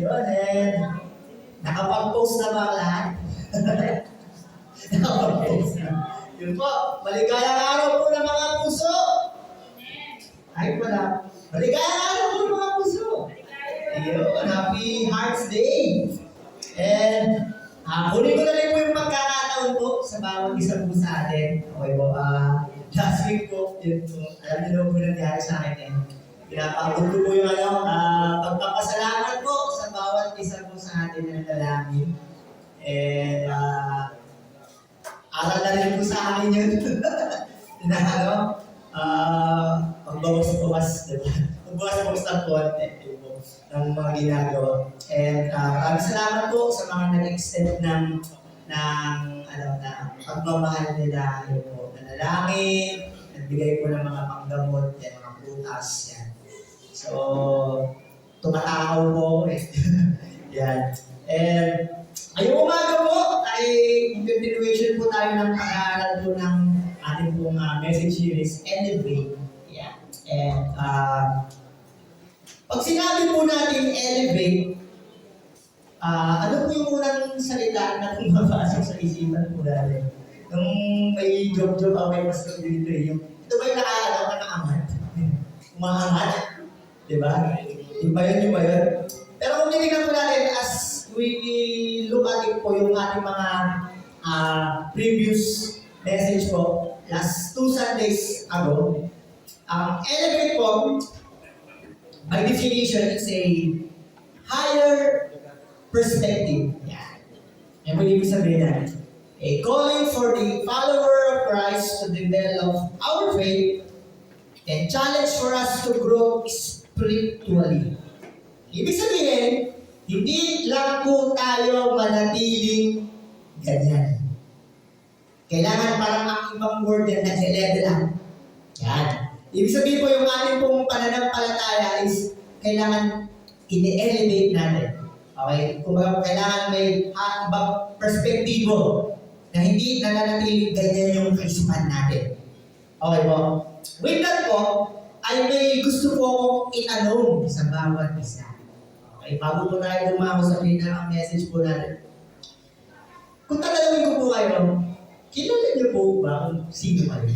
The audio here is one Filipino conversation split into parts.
Yun, and nakapag-post na ba ang lahat? Nakapag-post na. Yun po, maligayang araw po ng mga puso. Ay, wala. Maligayang araw po ng mga puso. Yun, happy Hearts Day. And, kunin ko na rin po yung pagkakataon po sa bawat isa po sa atin. Okay po, last week po, yun po, alam niyo po nangyari sa akin eh. Pinapagod ko po yung pagpapasalamat po sa bawat isa po sa atin na nalalangin. And, aral na rin po sa akin yun. Na pagbawas-bawas, diba? Pagbawas-bawas ng konti ng mga ginagawa. And maraming salamat po sa mga nag-extend ng pagmamahal nila, yun po, nanalangin, nagbigay po ng mga panggamot, yan, mga prutas, yan. So, tumatakaw po, yan. And, ngayong umaga po, ay continuation po tayo ng pag-aaral po ng ating pong message series, Elevate. Yeah. And pag sinabi po natin Elevate, ano po yung unang salita na pumapasok sa isipan po natin? Nung may joke-joke ako may pastor dito yung, ito ba yung nakaangat? Umaangat? Diba? Yung ba yun? Pero kung tinignan po natin as we look at it po yung ating mga previous message po, last 2 Sundays ago, Elevate po, by definition, it's a higher perspective. Yeah. Yan po ibig sabihin natin. A calling for the follower of Christ to develop our faith and challenge for us to grow spiritually. Ibig sabihin, hindi lang po tayo manatiling ganyan. Kailangan parang ang ibang word yan na level up. Yan. Ibig sabihin po yung ating pong pananampalataya is kailangan ini-elevate natin. Okay? Kung kailangan may ibang perspektibo na hindi nananatiling ganyan yung kaisipan natin. Okay po? With that po, ay may gusto po akong itanong sa bawat isa. Okay, bago po tayo dumako sa pinaka-message po natin. Kung tatanungin ko po kayo, kilala niyo po ba kung sino kayo?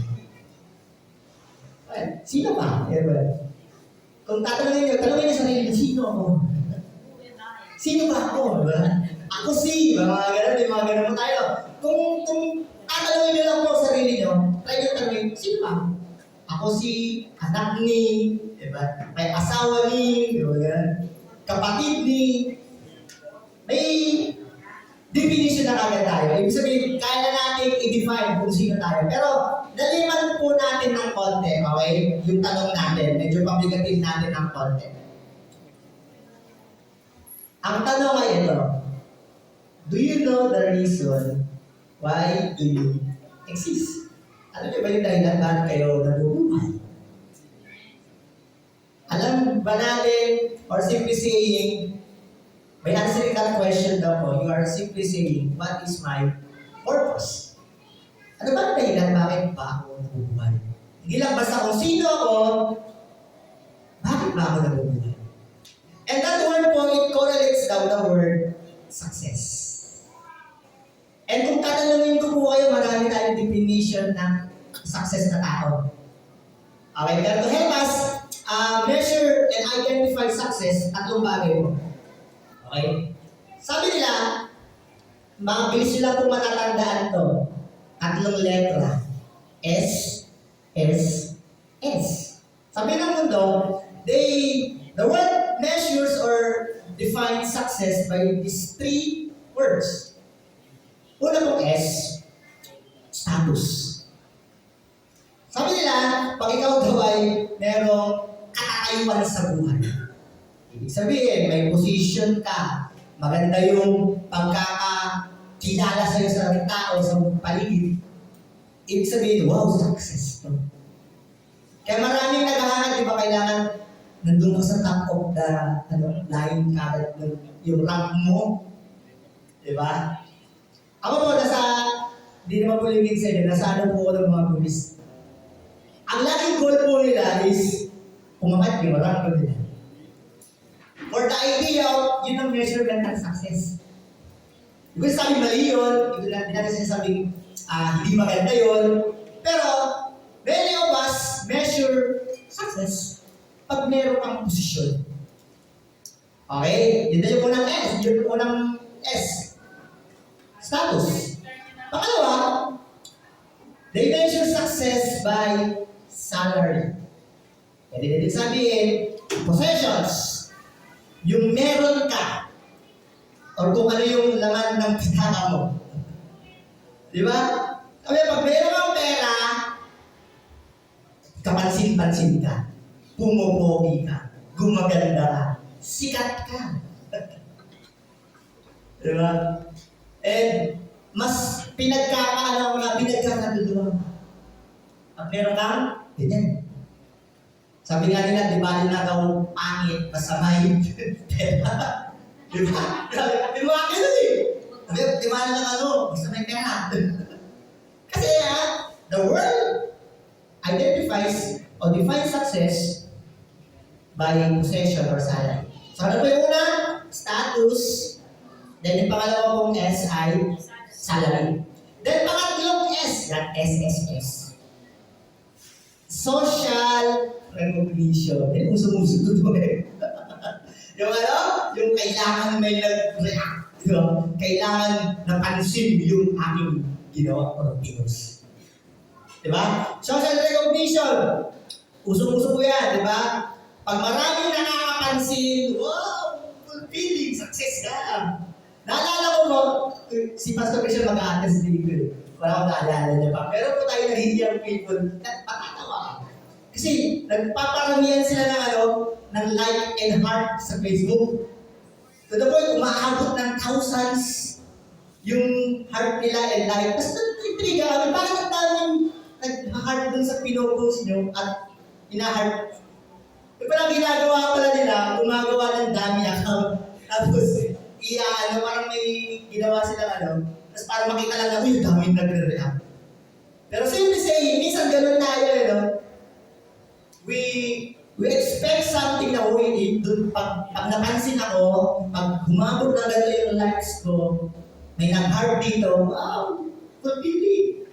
Well, sino ba? Kung tanungin niyo sarili, sino ako? Sino ba ako? Diba? Ako si, mga ganun po tayo. Kung tatanungin niyo lang po sarili niyo, try niyo tanungin, sino ba? Ako si anak ni, diba? May asawa ni, diba? Kapatid ni, may definition na kagad tayo. Ibig sabihin, kaya na natin i-define kung sino tayo. Pero, naliman po natin ng konti, okay? Yung tanong natin, medyo pabigatin natin ng konti. Ang tanong ay ito, do you know the reason why do you exist? Ano ba yung dahilan bakit kayo nabubuhay? Alam ba natin, or simply saying, may answerical question daw po, you are simply saying, what is my purpose? Ano ba ang dahilan bakit ba ako nabubuhay? Hindi lang basta kung sino ako, bakit ba ako nabubuhay? And that word po, it correlates daw the word success. And kung tatanungin ko po kayo, marami tayong definition ng success na tao. Okay, pero to help us measure and identify success, tatlong bagay po. Okay? Sabi nila, mabilis nila kung matatandaan to. Tatlong letra. S, S, S. Sabi ng mundo, the world measures or defines success by these 3 words. Una pong S, status. Sabi nila, pag ikaw daw ay merong katatayuan sa buhay. Ibig sabihin, may position ka, maganda yung pagkakakilala sa'yo sa tao, sa paligid. Ibig sabihin, wow, success to. Kaya maraming naghahanap, di ba, kailangan nandun ka sa top of the line kagad yung rank mo. Di ba? Ako po, di naman po ligid sa inyo, nasa ano po ng mga pulis. Ang laging goal po nila is umangat yung rank nila. For the the idea of yun ang measurement ng success. Hindi ko sabi mali yun, hindi natin sinasabing hindi maganda yun. Pero, many of us measure success pag meron kang posisyon. Okay? Yun na yung unang S. Yung unang S. Status. Pangalawa, they measure success by salary. Pwede din sabihin, possessions. Yung meron ka. O kung ano yung laman ng pitaka mo. Di ba? Sabi, pag meron kang pera, kapansin-pansin ka. Pumupogi ka. Gumaganda ka. Sikat ka. Di ba? And mas pinagkakaduluhan. Pag meron kang, ganyan. Sabi nga nila, di ba nila daw pangit, masama yung pera. Di ba? Di ba ganun eh? Di ba nila gusto may pera. Kasi the world identifies or defines success by possession or salary. So ano po yung una? Status. Then yung pangalawa pong S ay salary. Then pangatlong S, yan SSS. Social recognition. Yan, uso-uso ito eh. Yung yung kailangan may nag-react. Kailangan napansin yung aking ginawa o pinos. Diba? Social recognition. Uso-uso po yan, diba? Pag maraming nakakapansin, wow, fulfilling, success ka. Naalala ko mo, si Pastor Christian mag-a-attest dito eh. Wala akong naalala niya pa. Pero po tayo nahihiyang people, patatawa. Kasi nagpaparamihan sila ng like and heart sa Facebook. To the point, umaabot ng thousands yung heart nila and like. Tapos nag-intriga kami, parang ang daming nag-heart dun sa pinopost nyo at ina-heart. Yung parang ginagawa pala nila, gumagawa ng dami account. Tapos, parang may ginawa sila tapos para makita lang na, uy, daming nagre-react. Pero simply saying, minsan ganun tayo, we expect something na, pag napansin ako, pag humabot na gano'n yung likes ko, may nag-heart dito, wow, fulfilling.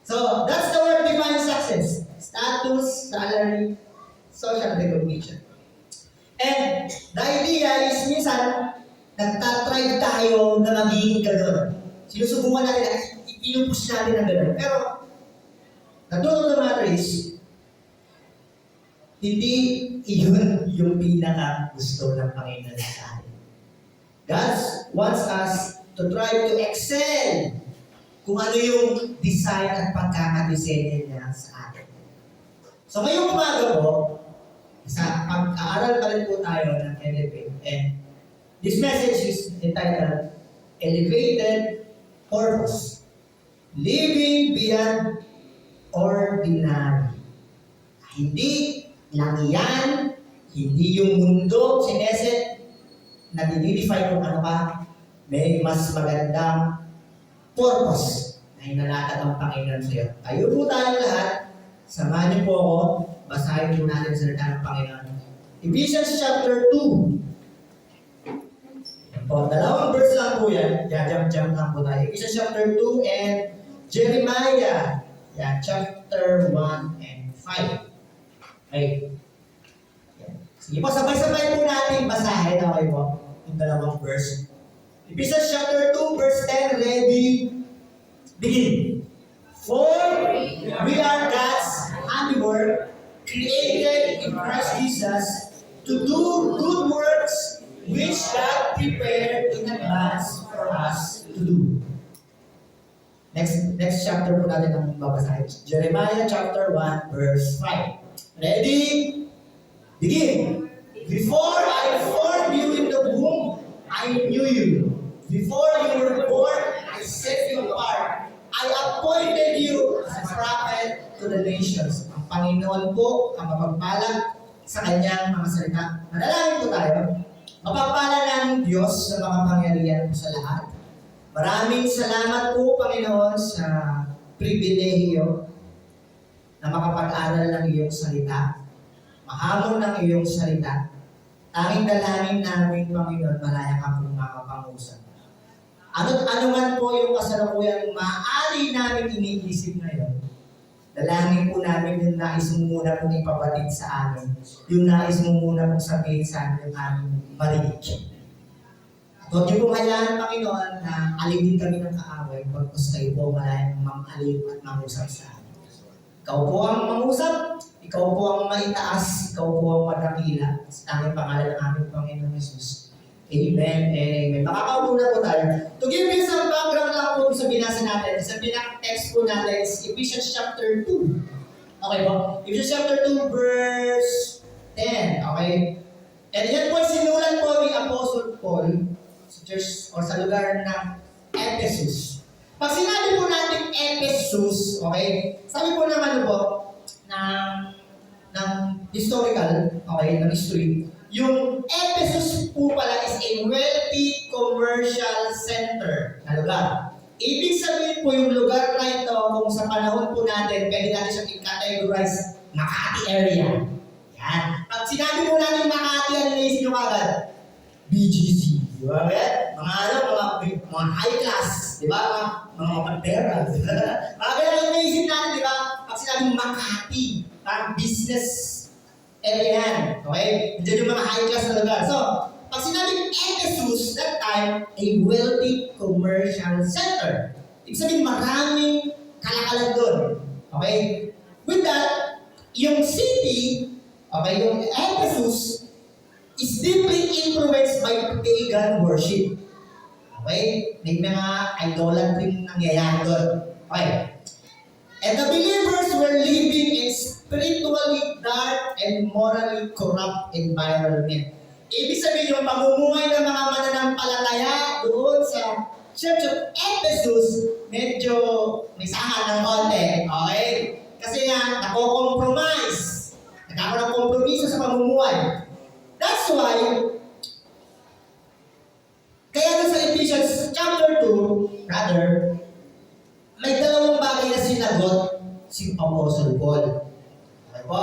So, that's the word define success. Status, salary, social recognition. And the idea is minsan, nagtatry tayo na maging gano'n. Sinusubukan natin, inupush natin na gano'n. Pero, the truth of the matter is, hindi iyon yung pinaka gusto ng Panginoon sa atin. God wants us to try to excel kung ano yung design at pagkakadesign niya sa atin. So ngayong umaga po, sa pag-aaral pa rin po tayo ng Elevate. And this message is entitled, Elevated Purpose. Living Beyond Ordinary. Hindi lang yan, hindi yung mundo, sineset, na dinidefine kung ano ka, may mas magandang purpose na inalatag ang Panginoon sa iyo. Tayo po tayo lahat, samahan niyo po ako, basahin po natin sa salita ng Panginoon. Ephesians chapter 2. Dalawang verse lang po yan, jump lang po tayo. Ephesians chapter 2 and Jeremiah, chapter 1 and 5. Okay. Sige po, sabay-sabay po natin basahin. Okay po, yung dalawang verse. Ephesians chapter 2, verse 10, ready, begin. For we are God's handiwork, created in Christ Jesus, to do good works which God prepared in advance for us to do. Next chapter po natin ang babasahin. Jeremiah chapter 1, verse 5. Ready? Begin. Before I formed you in the womb, I knew you. Before you were born, I set you apart. I appointed you as a prophet to the nations. Ang Panginoon po ang mapagpala sa kanyang mga salita. Manalangin po tayo. Mapagpala ng Diyos sa makapangyarihan po sa lahat. Maraming salamat po, Panginoon, sa pribilehiyo na makapag-aral ng iyong salita, mahamon ng iyong salita, Tanging dalangin namin, Panginoon, malaya ka pong makapangusap. Ano man po yung kasalukuyang maaari namin iniisip ngayon, dalangin po namin yung nais mo muna pong ipabatid sa amin, yung nais mo muna pong sabihin sa amin yung aming marinig. Huwag niyo pong hayaan, Panginoon, na alipin kami ng kaaway, pagkos kayo po malayang mang-alip at mangusap sa amin. Ikaw po ang mangusap, ikaw po ang maitaas, ikaw po ang madakila. Sa tanging pangalan ng aming Panginoon Jesus. Amen and amen. Makakaupo na po tayo. To give you some background lang po sa binasa natin, sa text po natin is Ephesians chapter 2. Okay po? Ephesians chapter 2 verse 10. Okay? And yan po sinulat po ni Apostle Paul sa church o sa lugar ng Ephesus. Pag sinabi po natin Ephesus, okay, sabi po ng ano po, ng historical, okay, ng history, yung Ephesus po pala is a wealthy commercial center na lugar. Ibig sabihin po yung lugar na ito, kung sa panahon po natin, pwede natin siyang i-categorize Makati area. Yan. Pag sinabi po natin Makati, ano naisip nyo kagad? BGC. Di ba? Mga high class. Di ba? Mga mapagpera. Mga ganyan yung naisip natin, di ba? Pag sinabing Makati, parang business area yan. Okay? Diyan yung mga high class na lugar. So, pag sinabing Ephesus, that time, a wealthy commercial center. Ibig sabihin, maraming kalakalan doon. Okay? With that, yung city, okay, yung Ephesus, is deeply influenced by pagan worship. Okay? May mga idolatry nangyayari doon. Okay. And the believers were living in spiritually dark and morally corrupt environment. Ibig sabihin yung pamumuhay ng mga mananampalataya doon sa Church of Ephesus, medyo may sangat ng konti. Okay? Kasi nga, nako-compromise. Nagkakaroon ng kompromiso sa pamumuhay. That's why, kaya doon sa Ephesians chapter 2, brother, may dalawang bagay na sinagot si Apostle Paul. Okay po?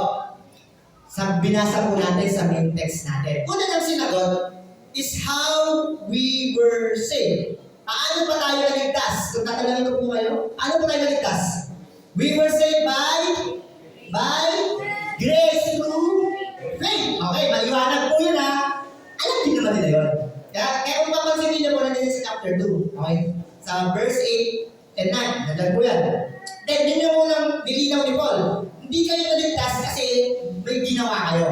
Binasa po natin sa main text natin. Una nang sinagot is how we were saved. Paano pa tayo naligtas? Kung tatanungin ko po kayo, paano pa tayo naligtas? We were saved by grace through faith. Okay, maliwanag po yun ha. Alam din naman nila yun. Kaya kung papansinin niyo po natin sa chapter 2, okay? Sa verse 8 and 9, nandiyan po yan. Then, yun yung unang nilinaw ni Paul. Hindi kayo naligtas kasi may ginawa kayo.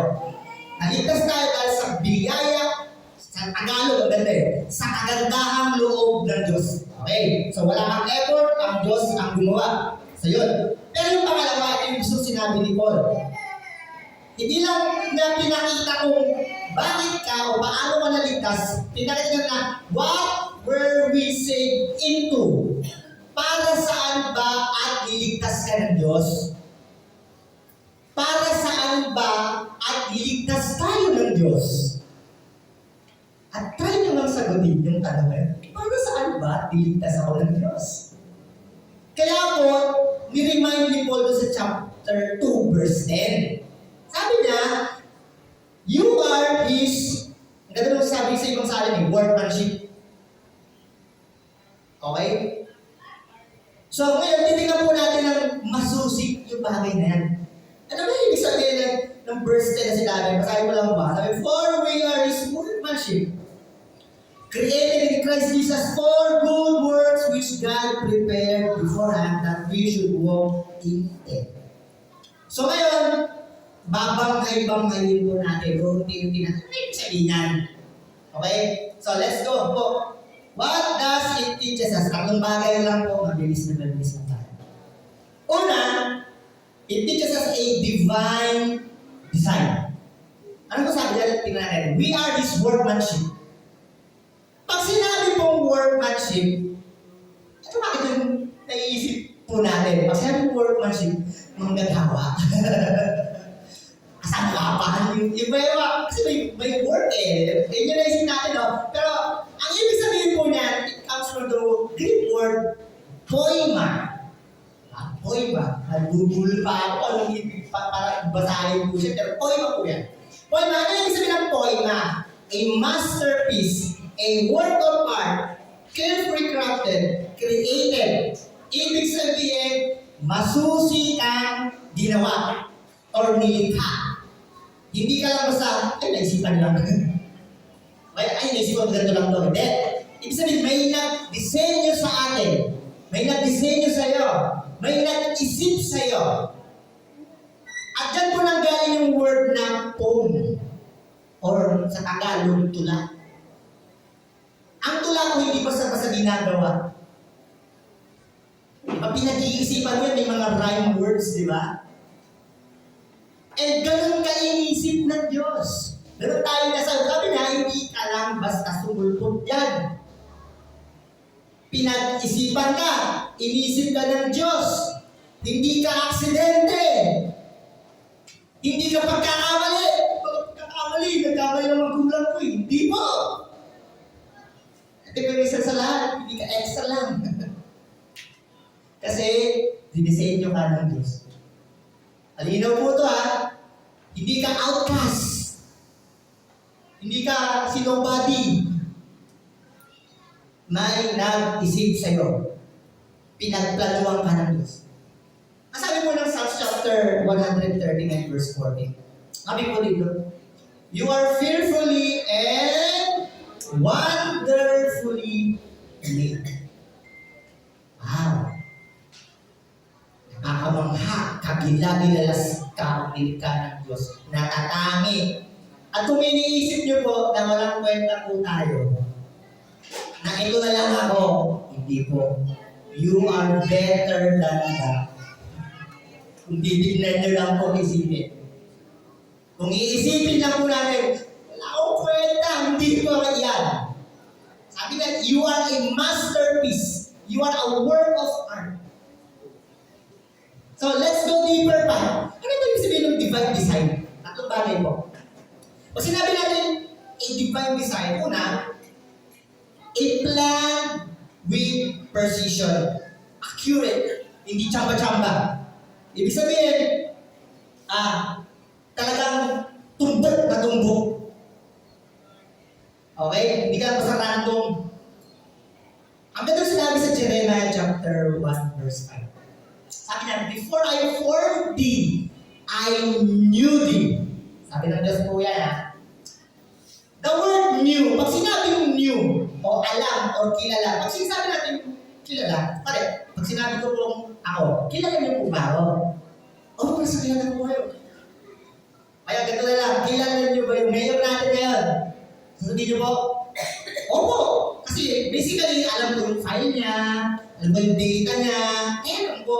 Naligtas tayo dahil sa biyaya, sa Tagalog, ang ganda sa kagandahang loob ng Diyos. Okay? So, wala kang effort, ang Diyos ang gumawa. So, yun. Pero yung pangalawa, yung gusto sinabi ni Paul. Hindi lang na pinakita kung bakit ka o paano ka naligtas, pinakita na what were we saved into? Para saan ba at liligtas ka ng Diyos? Para saan ba at liligtas tayo ng Diyos? At try nyo lang sagutin yung tanong na yun. Para saan ba at liligtas ako ng Diyos? Kaya po, ni-remind ni Paul sa chapter 2, verse 10. Sabi niya, you are His, ang ganda nung sabi sa ibang salin, workmanship. Okay? So ngayon, titignan po natin ng masusik yung bagay na yan. Ano ba yung ibig sabihin ng verse 10 na sinabi? Basahin mo lang ba? Sabi, for we are His workmanship, created in Christ Jesus for good works which God prepared beforehand that we should walk in them. So ngayon, babangay-bangayin po natin, unti-unti natin. Ano yung sabihin yan? Okay? So let's go po. What does it teach us? Tatlong bagay lang po, mabilis na tayo. Una, it teaches us a divine design. Ano po sabi natin? Tingnan natin. We are His workmanship. Pag sinabi pong workmanship, ito bakit yung naiisip po natin? Pag sinabi pong workmanship, manggagawa. Kasagapan. Yung iba, kasi may work eh. Yun yung naisip natin, no? Pero, ang ibig sabihin po niyan, it comes from the Greek word, poima. Poima. Nagbubul pa ako, anong ibig para basahin po siya, pero poima po yan. Poema, ano yung ibig sabihin ng poema? A masterpiece, a work of art, carefully crafted, created. Ibig sabihin, masusi ang ginawa or nilikha. Hindi ka lang basta, ay, naisipan lang. ay, naisipan ko ganito lang to. Hindi. Ibig sabihin, may nag-disenyo sa atin. May nag-disenyo sa'yo. May nag-isip sa'yo. At dyan po nanggaling yung word na poem. Or sa Tagalog, tula. Ang tula ko hindi basta-basta ginagawa. Diba, pinag-iisipan mo yan, may mga rhyme words, di ba? And ganun ka inisip ng Diyos. Ganun tayo sabi na, hindi ka lang basta sumulpot yan. Pinag-isipan ka, inisip ka ng Diyos. Hindi ka aksidente. Hindi ka pagkakamali. Nagkamali ng magulang ko eh. Hindi po. At ikaw isa sa lahat, hindi ka extra lang. Kasi, dinisenyo ka ng Diyos. Alinaw po ito ha. Hindi ka outcast. Hindi ka si nobody. May nag-isip sa'yo. Pinagplanuhan ka ng Diyos. Ang sabi po ng Psalms chapter 139 verse 40. Sabi po dito, you are fearfully and wonderfully made. Wow! Nakakamangha, kagila-gilalas ka ng Diyos. Natatangi. At kung iniisip niyo po na walang kwenta po tayo, na ito na lang ako, hindi po. You are better than that. Kung titignan nyo lang po isipin. Kung iisipin lang po natin, wala akong kwenta, hindi po yan. Sabi nga, you are a masterpiece. You are a work of art. So, let's go deeper pa. Ano ba yung sabihin ng divine design? Tatlong bagay po. O sinabi natin, a divine design, una, a plan with precision. Accurate. Hindi tsamba-tsamba. Ibig sabihin, talagang tumbok na tumbok. Okay? Hindi ka basta random. Ang ganda sinabi sa Jeremiah chapter 1 verse 5. Sabi niya, before I formed thee, I knew thee. Sabi ng Diyos po yan ha. The word knew, pag sinabing knew, o alam, o kilala, pag sinasabi natin kilala, pare, pag sinabi ko pong ako, kilala niyo po ba ako? Oo, nasa kilala ko kayo. Kaya ganito na lang, kilala niyo ba yung mayor natin ngayon? Sasabihin niyo po, opo, kasi basically alam ko yung file niya, alam ko yung data niya, alam ko.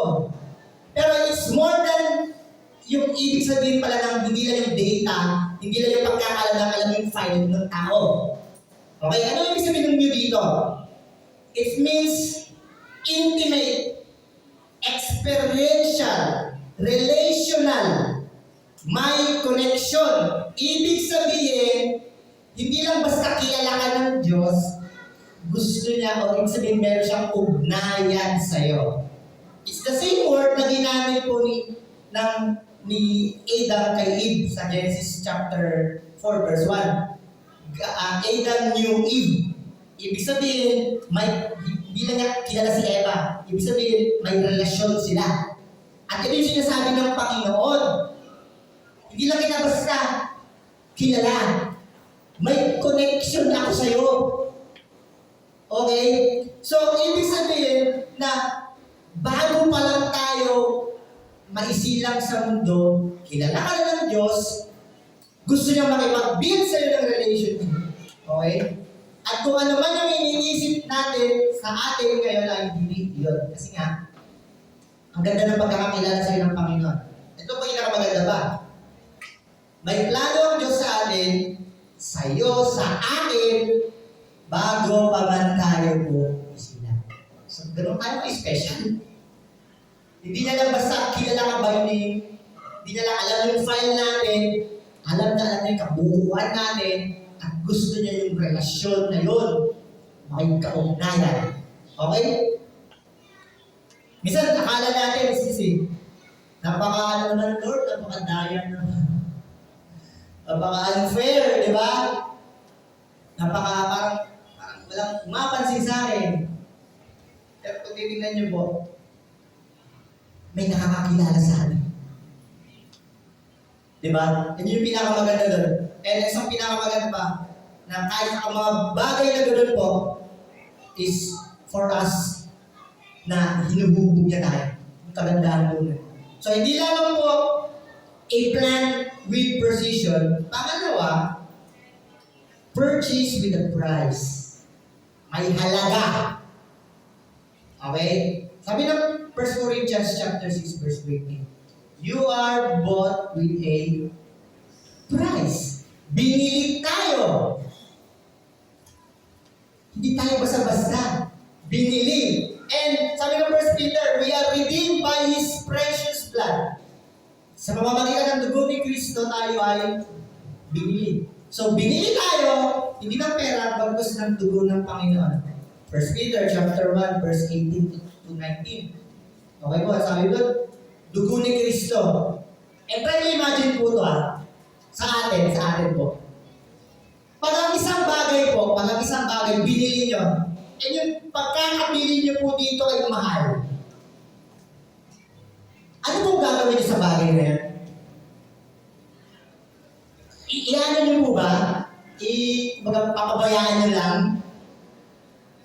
Pero it's more than yung ibig sabihin pala ng hindi lang yung data, hindi lang yung pagkakalam, alam yung file ng tao. Okay, ano yung ibig sabihin ng new dito? It means intimate, experiential, relational, may connection. Ibig sabihin, hindi lang basta kilala ka ng Diyos, gusto niya o ibig sabihin meron siyang ugnayan sa'yo. It's the same word na ginamit po ni Adam kay Eve sa Genesis chapter 4 verse 1. Adam knew Eve. Ibig sabihin, hindi lang niya kilala si Eva. Ibig sabihin, may relasyon sila. At ito yung sinasabi ng Panginoon. Hindi lang kita basta kilala. May connection ako sa'yo. Okay? So, ibig sabihin na bago pa lang tayo maisilang sa mundo, kilala ka na ng Diyos, gusto niya makipag-build sa'yo ng relationship. Okay? At kung ano man yung iniisip natin sa atin ngayon ay hindi yun. Kasi nga, ang ganda ng pagkakakilala sa'yo ng Panginoon. Ito po yung nakamaganda ba? May plano ang Diyos sa atin, sa'yo, sa akin, bago pa man tayo po isila. So, ganoon tayo special. Hindi niya lang basta kilala ka ba yun eh. Hindi niya lang alam yung file natin, alam na yung kabuuan natin, at gusto niya yung relasyon na yun. May kaugnayan. Okay? Minsan, akala natin, napaka-ano naman Lord, napaka-daya naman. Napaka-unfair, di ba? Parang walang umapansin sa akin. Pero kung titignan niyo po, may nakakakilala sa atin. Di ba? Yan yung pinakamaganda doon. And isang pinakamaganda pa, na kahit ang mga bagay na doon po, is for us na hinuhubog niya tayo. Ang kagandahan po nun. So, hindi lang po a plan with precision. Pangalawa, purchase with a price. May halaga. Okay? Sabi ng 1 Corinthians chapter 6 verse 20. You are bought with a price. Binili tayo. Hindi tayo basta-basta. Binili. And sabi ng 1 Peter, we are redeemed by His precious blood. Sa pamamagitan ng dugo ni Kristo, tayo ay binili. So, binili tayo, hindi ng pera, bagkus ng dugo ng Panginoon. 1 Peter chapter 1, verse 18 to 19. Okay po, sabi doon, dugo ni Kristo. And try to imagine po ito sa atin po. Pag ang isang bagay po, binili nyo, and yung pagkakabili nyo po dito ay mahal. Ano pong gagawin nyo sa bagay na yan? Iano nyo po ba? Papabayaan nyo lang?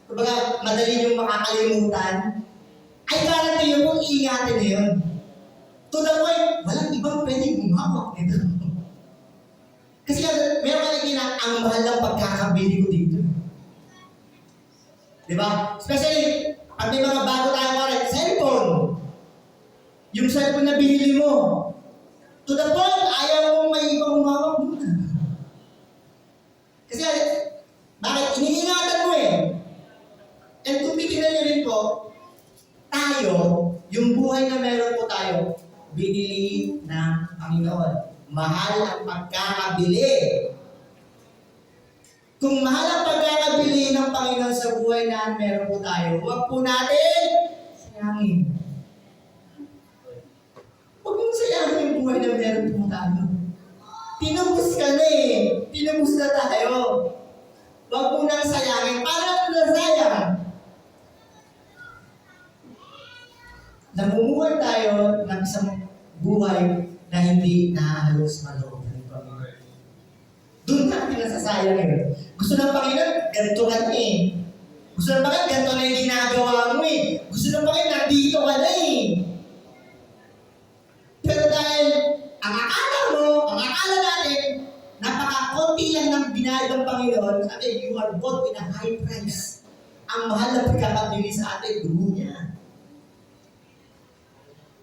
Kumbaga, madali nyo makakalimutan? Ay, garanti nyo pong iingatin nyo yun. To the point, walang ibang pwedeng humawak nito. Kasi meron ka naging ang mahal ng pagkakabili ko dito. Diba? Especially, pag may mga bago tayo correct, cellphone. Yung cellphone na binili mo. To the point, ayaw mong may ibang humawak muna. Kasi, bakit? Iniingatan mo eh. And kung titignan nyo rin po, tayo, yung buhay na meron po tayo, binili ng Panginoon. Mahal ang pagkakabili. Kung mahal ang pagkakabili ng Panginoon sa buhay na meron po tayo, huwag po natin sayangin. Huwag mong sayangin yung buhay na meron po tayo. Tinubos ka na eh. Tinubos na tayo. Huwag mo nang sayangin. Para na sayang. Namumuhay tayo ng isang buhay na hindi nahalos maloob ng Panginoon. Doon natin nasasayang yun. Gusto ng Panginoon, ganito ka na eh. Gusto ng Panginoon, ganito na yung ginagawa mo eh. Gusto ng Panginoon, nandito ka na eh. Pero dahil ang akala natin, napaka-konti lang ng binayad ng Panginoon, sabi, you are bought with a high price. Ang mahal na pagkakabili sa atin, dugo niya.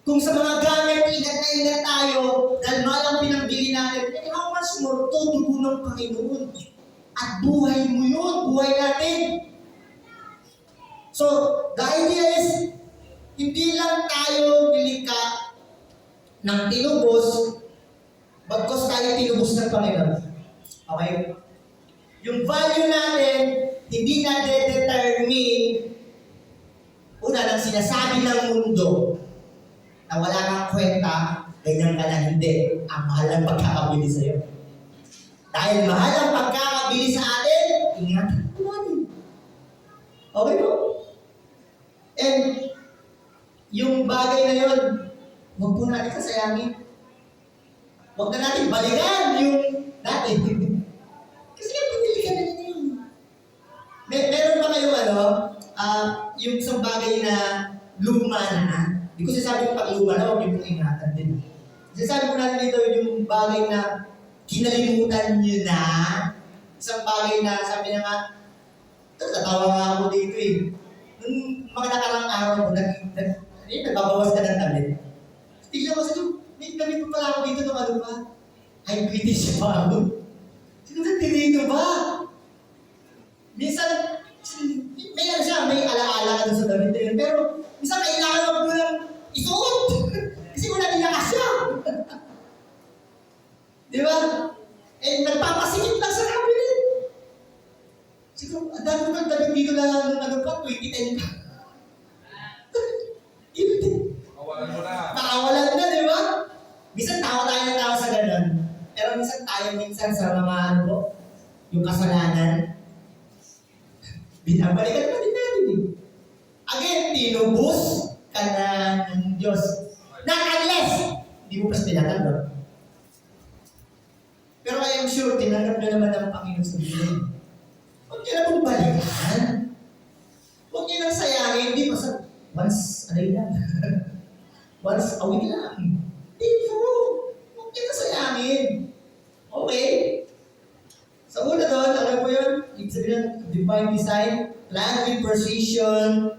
Kung sa mga gamit, ingat na ingat tayo, dahil mahal ang pinambili natin, how much more to dugo ng Panginoon? At buhay mo yun, buhay natin. So, the idea is, hindi lang tayo nilikha ng tinubos, bagkos tayo tinubos ng Panginoon. Okay? Yung value natin, hindi na determine una ng sinasabi ng mundo na wala kang kwenta, ganyan ka na hindi. Ang mahal ang pagkakabili sa'yo. Dahil mahal ang pagkakabili sa atin, ingatan mo natin. Okay po? And yung bagay na yun, huwag po natin kasayangin. Huwag na natin balikan yung dati. Kasi yung pinili ka na yun. Meron ba kayo yung isang bagay na luma na, hindi ko sinasabi kong pag luma na, huwag niyo pong ingatan din. Sinasabi ko natin dito yung bagay na kinalimutan nyo na, isang bagay na sabi na nga, natawa nga ako dito eh. Nung mga nakarang araw ko, nagbabawas ka ng damit. Tignan ko sa may damit pa pala ako dito nung ano pa. Ay, British pa ako. Sino dito ba? Minsan, may alaala ka dun sa damit na yun, pero minsan kailangan mo lang isuot. Kasi wala din nakasya. Di ba? Eh, nagpapasikip lang sa cabinet. Siguro, ang dami ko damit dito lang ng pa, 2010 pa. Nakawalan mo na. Nakawalan na, di ba? Minsan tawa tayo ng tawa sa ganun. Pero minsan tayo tayo minsan sa mga ano po, yung kasalanan. Binabalikan pa din natin eh. Again, tinubos ka na ng Diyos. Not unless, hindi mo pa tinatanggap. Pero I am sure, tinanggap na naman ang Panginoon sa Biblia. Huwag niyo na pong balikan. Huwag niyo nang sayangin. Hindi pa sa once a day lang. Once a week lang. Hindi po. Huwag niyo nang sayangin. Okay? Sa una doon, alam mo yun, ibig sabihin ng divine design, plan with precision.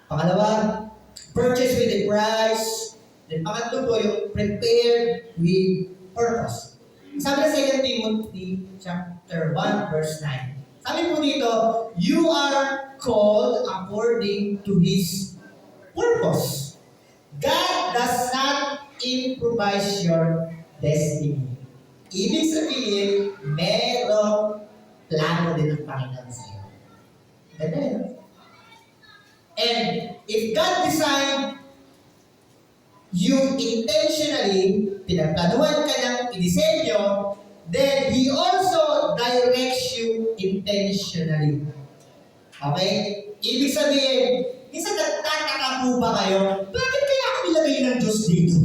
Pangalawa, purchase with a price. Then pangatlo po yung prepared with purpose. Sabi na 2 Timothy chapter 1 verse 9. Sabi po dito, you are called according to His purpose. God does not improvise your destiny. Ibig sabihin, merong plano din ng Panginoon sa iyo. Ganda yun. And if God designed you intentionally, pinagplanuhan ka ng i-disenyo, then He also directs you intentionally. Okay? Ibig sabihin, minsan nagtataka po ba kayo, bakit kaya ako nilagay ng Diyos dito?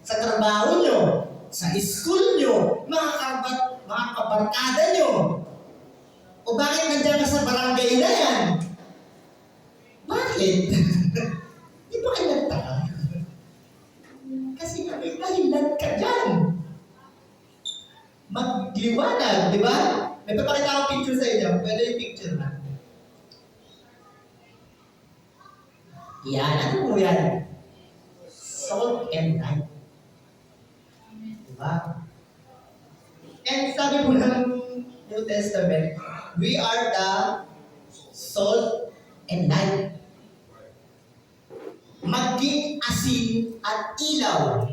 Sa trabaho nyo, sa school nyo, mga kabarkada nyo, o bakit nandiyan ka sa barangay na yan? Bakit? Di ba kayo nagtaka? Kasi nga may dahilan ka dyan. Magliwanag, di ba? May papakita akong picture sa inyo. Pwede yung picture na. Yan, ano po yan? Salt and light. Diba? And sabi po ng New Testament, we are the salt and light. Maging asin at ilaw.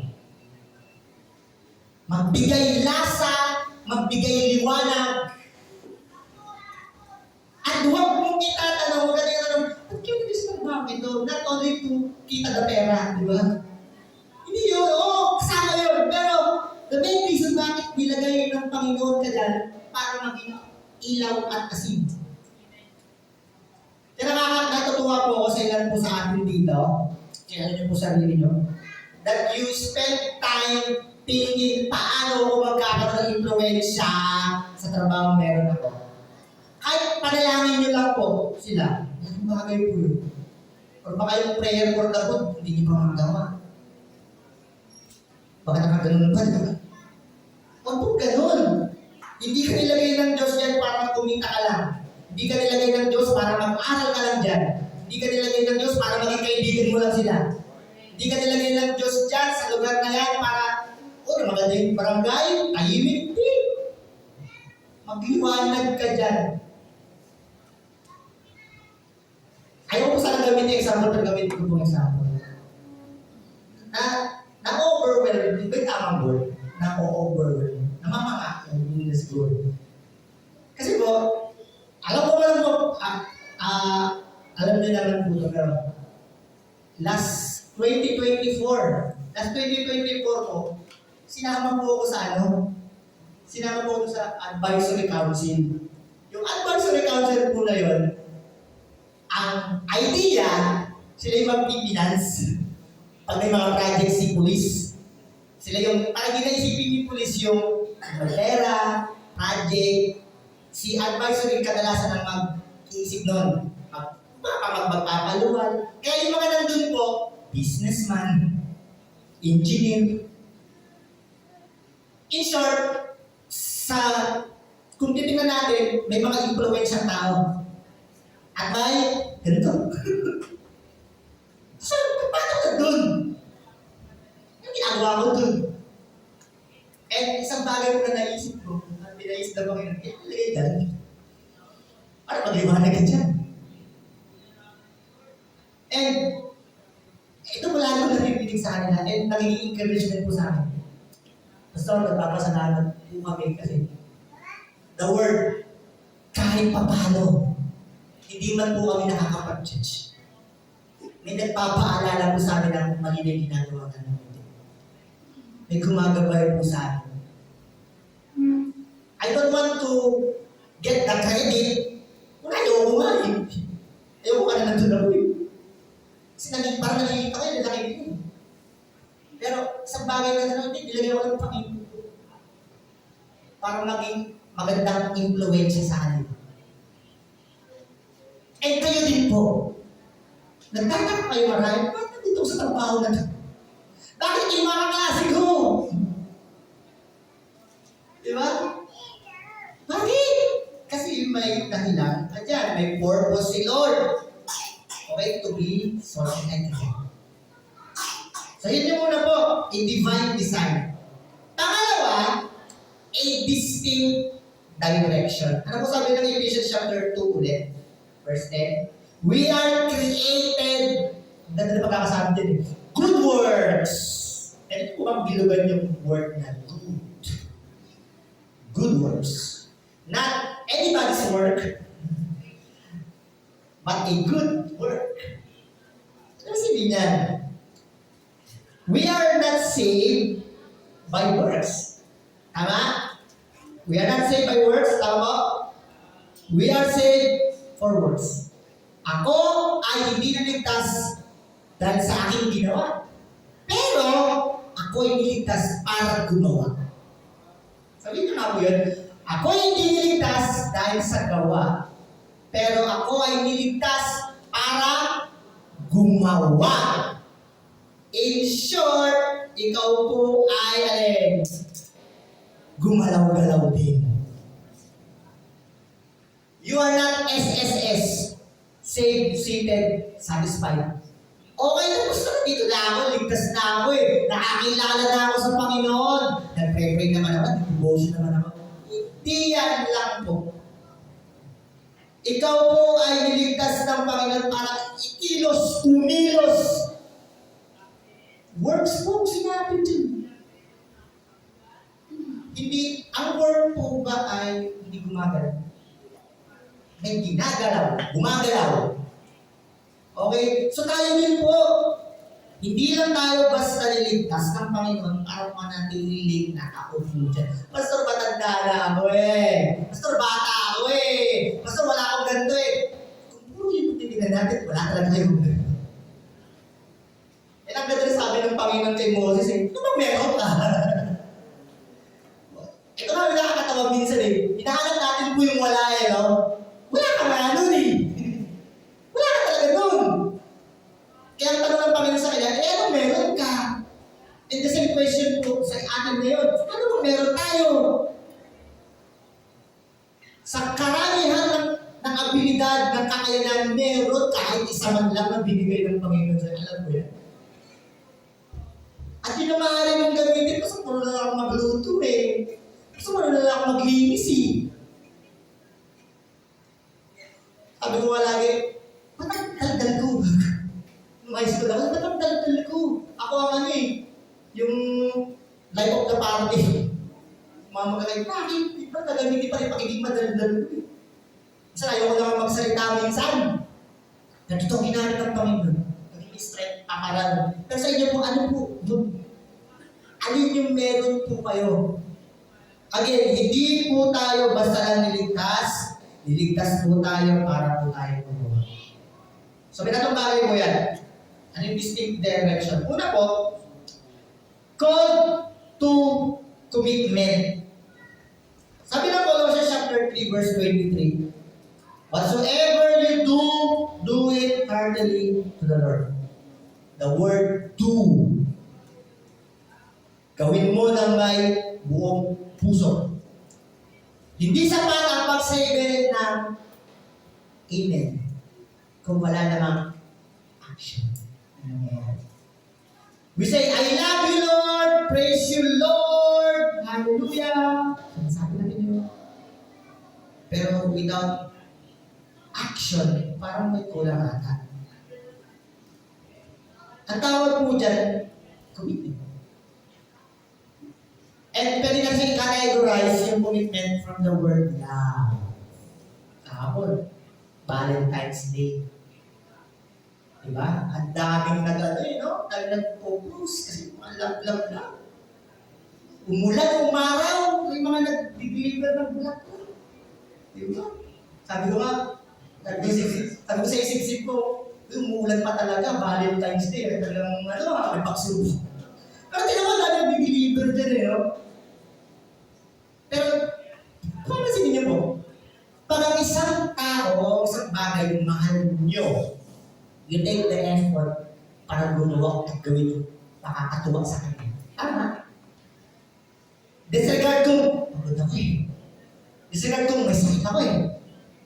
Magbigay lasa, magbigay liwanag. At huwag mong itatanong, huwag natin tanong, ba't kayo nag-istorbo ito? Not only to kita the pera, di ba? Hindi yun, kasama yun. Pero the main reason bakit nilagay ng Panginoon ka dyan, para maging ilaw at asin. Kaya natutuwa po ako sa ilan po sa atin dito, kaya ano po sarili nyo, that you spend time thinking paano ako magkakaroon ng influensya sa trabaho meron ako. Kahit panalangin nyo lang po sila, yung bagay po yun. Or baka yung prayer for the good, hindi nyo pa magagawa. Baka nakaganon pa, diba? Huwag po ganun. Hindi ka nilagay ng Diyos yan para kumita ka lang. Hindi ka nilagay ng Diyos para mag-aral ka lang dyan. Hindi ka nilagay ng Diyos para maging kaibigan mo lang sila. Hindi ka nilagay ng Diyos dyan sa lugar na yan para, maganda yung barangay, tahimik, hindi. Magliwanag ka dyan. Ayaw ko sana gamitin yung example, pero gamitin ko pong example. Na-overwhelm, hindi ba yung tamang word? Na-overwhelm. Namamanga yung this word. Kasi po, alam ko lang po, alam niyo naman po ito, pero last 2024 po, sinama po ako sa Sinama po ako sa advisory council. Yung advisory council po na yun, ang idea, sila yung magpipinance. Pag may mga project si police, sila yung, parang ginaisipin ni police yung pera, project, si advisory kadalasan ang mag-iisip nun. Magpapaluan. Kaya yung mga nandun po, businessman, engineer. In short, kung titingnan natin, may mga influensyang tao. At may, ganito. So, paano ka dun? Yung ginagawa ko dun. And isang bagay ko na naisip ko, at pinaisip na ko ngayon, lagay dyan. Para magliwanag ka dyan. And, ito mo lalo narinig sa kanila, and nagiging encouragement po sa akin. Basta nagpapasalamat po kami kasi the word, kahit papalo, hindi man po kami nakakapag-judge. May nagpapaalala po sa amin ng mali na ginagawa ka namin. may gumagabay po sa atin. I don't want to get the credit. Kung ayoko nga eh. Ayoko ka na nandun ako eh. Kasi parang nakikita ko yun, lalaki ko. Pero isang bagay na natin, nilagay ko ng Panginoon. Para maging magandang influensya sa kanila. And kayo din po. Nagtataka kayo marami, bakit nandito sa trabaho na ito? Bakit yung mga klase ko? Di ba? Bakit? Kasi may dahilan. At yan, may purpose si Lord. Okay, to be sorting and giving. So yun yung muna po, a divine design. Pangalawa, a distinct direction. Ano po sabi ng Ephesians chapter 2 ulit? Verse 10. We are created, ganda na pagkakasabi din, good works. Pwede po bang bilugan yung word na good? Good works. Not anybody's work, but a good work. Ano sabihin niyan? We are not saved by works. Tama? We are not saved by works. Tama? We are saved for works. Ako ay hindi naligtas dahil sa aking ginawa. Pero, ako ay niligtas para gumawa. Sabihin niyo nga po yun. Ako ay hindi niligtas dahil sa gawa. Pero ako ay niligtas para gumawa. In short, ikaw po ay gumalaw-galaw din. You are not SSS. Saved, seated, satisfied. Okay na, gusto na dito na ako, ligtas na ako eh. Nakakilala na ako sa Panginoon. Nagpre-pray naman ako, devotion naman ako. Hindi yan lang po. Ikaw po ay niligtas ng Panginoon para ikilos, kumilos. Works po, sinabi dyan. Hindi, ang work po ba ay hindi gumagalaw? May ginagalaw, gumagalaw. Okay? So tayo din po, hindi lang tayo basta niligtas ng Panginoon para manatili nakaupo dyan. Pastor, matanda na ako eh. Pastor, bata ako eh. Pastor, wala akong ganito eh. Kung puro yung tinigan natin, wala talaga yung ganito. Eh, ang ganda sabi ng Panginoon kay Moses eh, ano bang meron ka? Ito nga, nakakatawa minsan eh. Hinahanap natin po yung wala eh, no? Wala ka nga nun eh. Wala ka talaga nun. Kaya ang tanong ng Panginoon sa kanya, ano meron ka? And the same question po sa atin ngayon, ano bang meron tayo? Sa karamihan ng abilidad, ng kakayanan, meron kahit isa man lang na binigay ng Panginoon sa alam mo yan. At yun ang maaari mong gamitin, kasi puro na lang ako magluto eh. Kasi puro na lang ako maglinis eh. Sabi ko nga lagi, matagdal ko. Nung high school ako, matagdal ko. Ako ang ano eh, yung life of the party. Mama ka kayo, bakit? Di ba nagamitin pa rin pakiging madaldal ko eh. Kasi ayaw ko naman magsalita minsan. Nandito ang ginamit ng Panginoon. Naging strength, pakaral. Pero sa inyo po, ano po? Alin yung meron po kayo? Again, hindi po tayo basta lang niligtas. Niligtas po tayo para po tayo gumawa. So, pinatong bagay po yan. Ano yung distinct direction? Una po, call to commitment. Sabi ng Colossians chapter 3, verse 23, whatsoever you do, do it heartily to the Lord. The word do. Gawin mo ng may buong puso. Hindi sapat ang pag-say ng amen kung wala namang action. We say, I love you, Lord. Praise you, Lord. Hallelujah. Sabi natin yun. Pero without action, parang may kulang ata. Ang tawag po dyan, commitment. And pwede natin categorize yung commitment from the word love. Kahapon, Valentine's Day. Diba? Ang daming no? Dahil nag-focus kasi mga love. Umulan, umaraw, may mga nag-deliver ng bulaklak. Di ba? Sabi ko sa isip-isip ko, umulan pa talaga, Valentine's Day, talagang may pagsubok. Pero tinawa na nag-deliver dyan Pero, kung nasin niyo po, parang isang tao, isang bagay yung mahal niyo, you take the effort para gumawa at gawin yung makakatuwa sa kanya. Tama? Disregard kung, pagod ako Disregard kung may sakit ako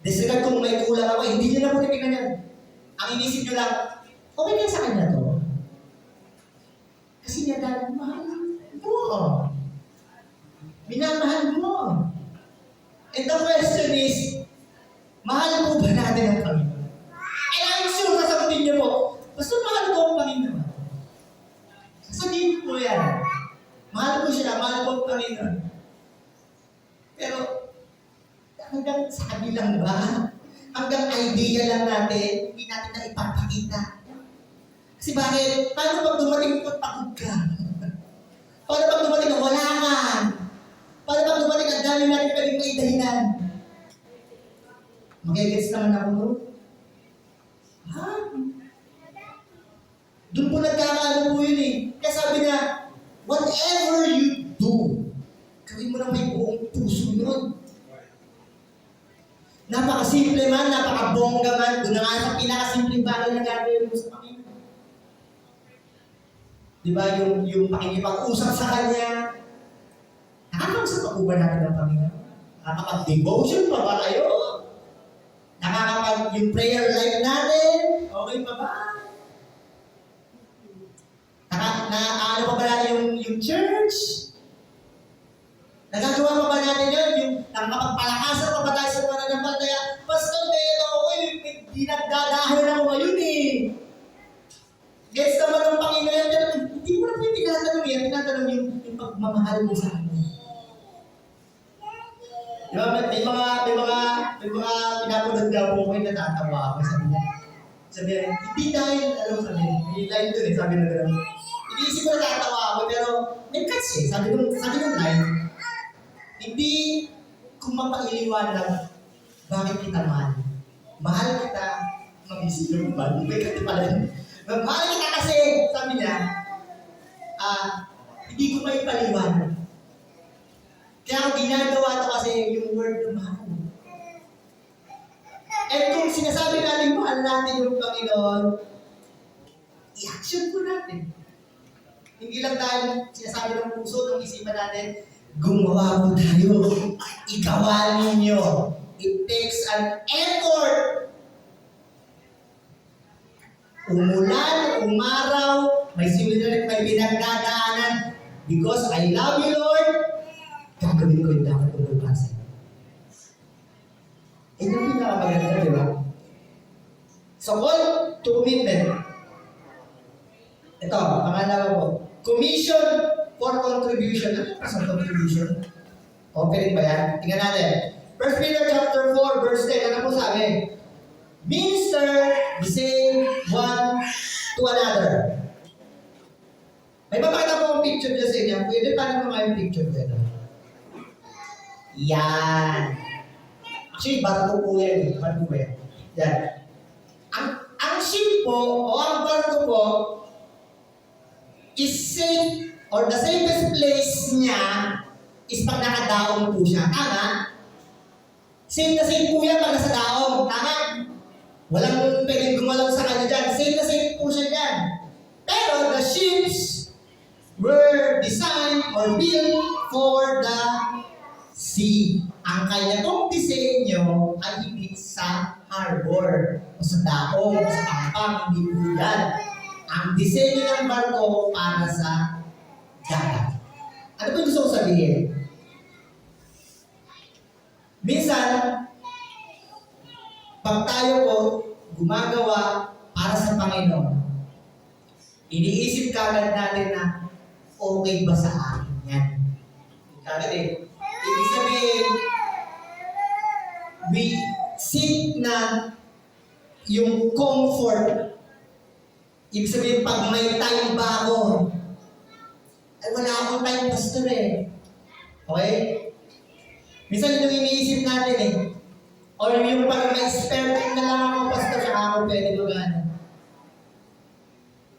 Disregard kung may kulang ako hindi niyo na po titignan yan. Ang inisip niyo lang, okay na sa kanya to. Kasi niya dahil mahal mo. Minamahal mo. And the question is, mahal mo ba natin ang Panginoon? And I'm sure sasagutin niyo po, basta mahal ko ang Panginoon. Sasabihin ko yan. Mahal ko siya, mahal ko ang Panginoon. Pero, hanggang sabi lang ba? Hanggang idea lang natin, hindi natin na ipapakita. Kasi bakit? Paano pag dumating ko pagod ka? Paano pag dumating na wala ka? Paano pag dumating ang dami natin pwedeng may dahilan? Magigets naman ako, no? Ha? Doon po nagkakaano po yun Kaya sabi niya, whatever you do, gawin mo na may buong puso yun. Napakasimple man, napakabongga man, doon na nga sa pinakasimpleng bagay na gagawin mo sa Panginoon. Di ba, yung pakikipag-usap sa Kanya, nakakausap pa po ba natin ng Panginoon? Nakakapag-devotion pa ba kayo? Yung prayer life natin, okay pa ba? Ano pa ba natin yung church? Nagagawa pa ba natin yun? Yung nakapagpalakasan pa ba tayo sa pananampalataya? Pastor, hindi nagdadahan ako ngayon Gets naman ng Panginoon, pero hindi mo na po yung tinatanong yan. Tinatanong yung pagmamahal mo sa akin. Diba, may mga pinapunod na po kayo natatawa ako. Sabi niya, hindi dahil, may line doon sabi na gano'n. Hindi isip ko natatawa ako, pero may catch Sabi nung line, hindi kung mapailiwanag, bakit kita mahal? Mahal kita, mag-isip yung ba? May kati pala yun. Mahal kita kasi, sabi niya, hindi ko may paliwanag. Kaya ako ginagawa ito kasi yung word na mahal. And kung sinasabi natin mahal natin yung Panginoon, i-action po natin. Hindi lang tayo sinasabi ng puso, ng isipan natin, gumawa po tayo. Ikawa ninyo. It takes an effort. Umulan, umaraw, may simulan, may pinagdadaanan. Because I love you, Lord, gagawin ko yung dapat kong pagpasa. Ito yung pinakamaganda, di ba? So, call to commitment. Ito, pangalawa po. Commission for contribution. Ano yung sa contribution? Opening ba yan? Tingnan natin. 1 Peter chapter 4, verse 10. Ano po sabi? Minister the same one to another. May papakita po ang picture dyan sa inyo. Pwede paano mo yung picture dyan? Yan. Actually, barko po yan. Barko po yan. Yan. Ang ship po, o ang barko po, is safe, or the safest place niya is pag nakadaong po siya. Tama? Safe na safe po yan pag nasa daong. Tama? Walang pwedeng gumalaw sa kanya dyan. Safe na safe po siya dyan. Pero the ships were designed or built for the sea. Ang kanya pong disenyo ay hindi sa harbor o sa daong o sa kampang. Hindi po yan. Ang disenyo ng barko para sa dagat. Ano po gusto kong sabihin? Minsan, pag tayo po gumagawa para sa Panginoon, iniisip kagad natin na okay ba sa akin yan? Kagad Ibig sabihin, we seek na yung comfort. Ibig sabihin, pag may time ba ako, ay wala akong time, pastor Okay? Minsan yung iniisip natin eh. Or yung pag may spare time na lang ako, pastor, saka ako pwede magano.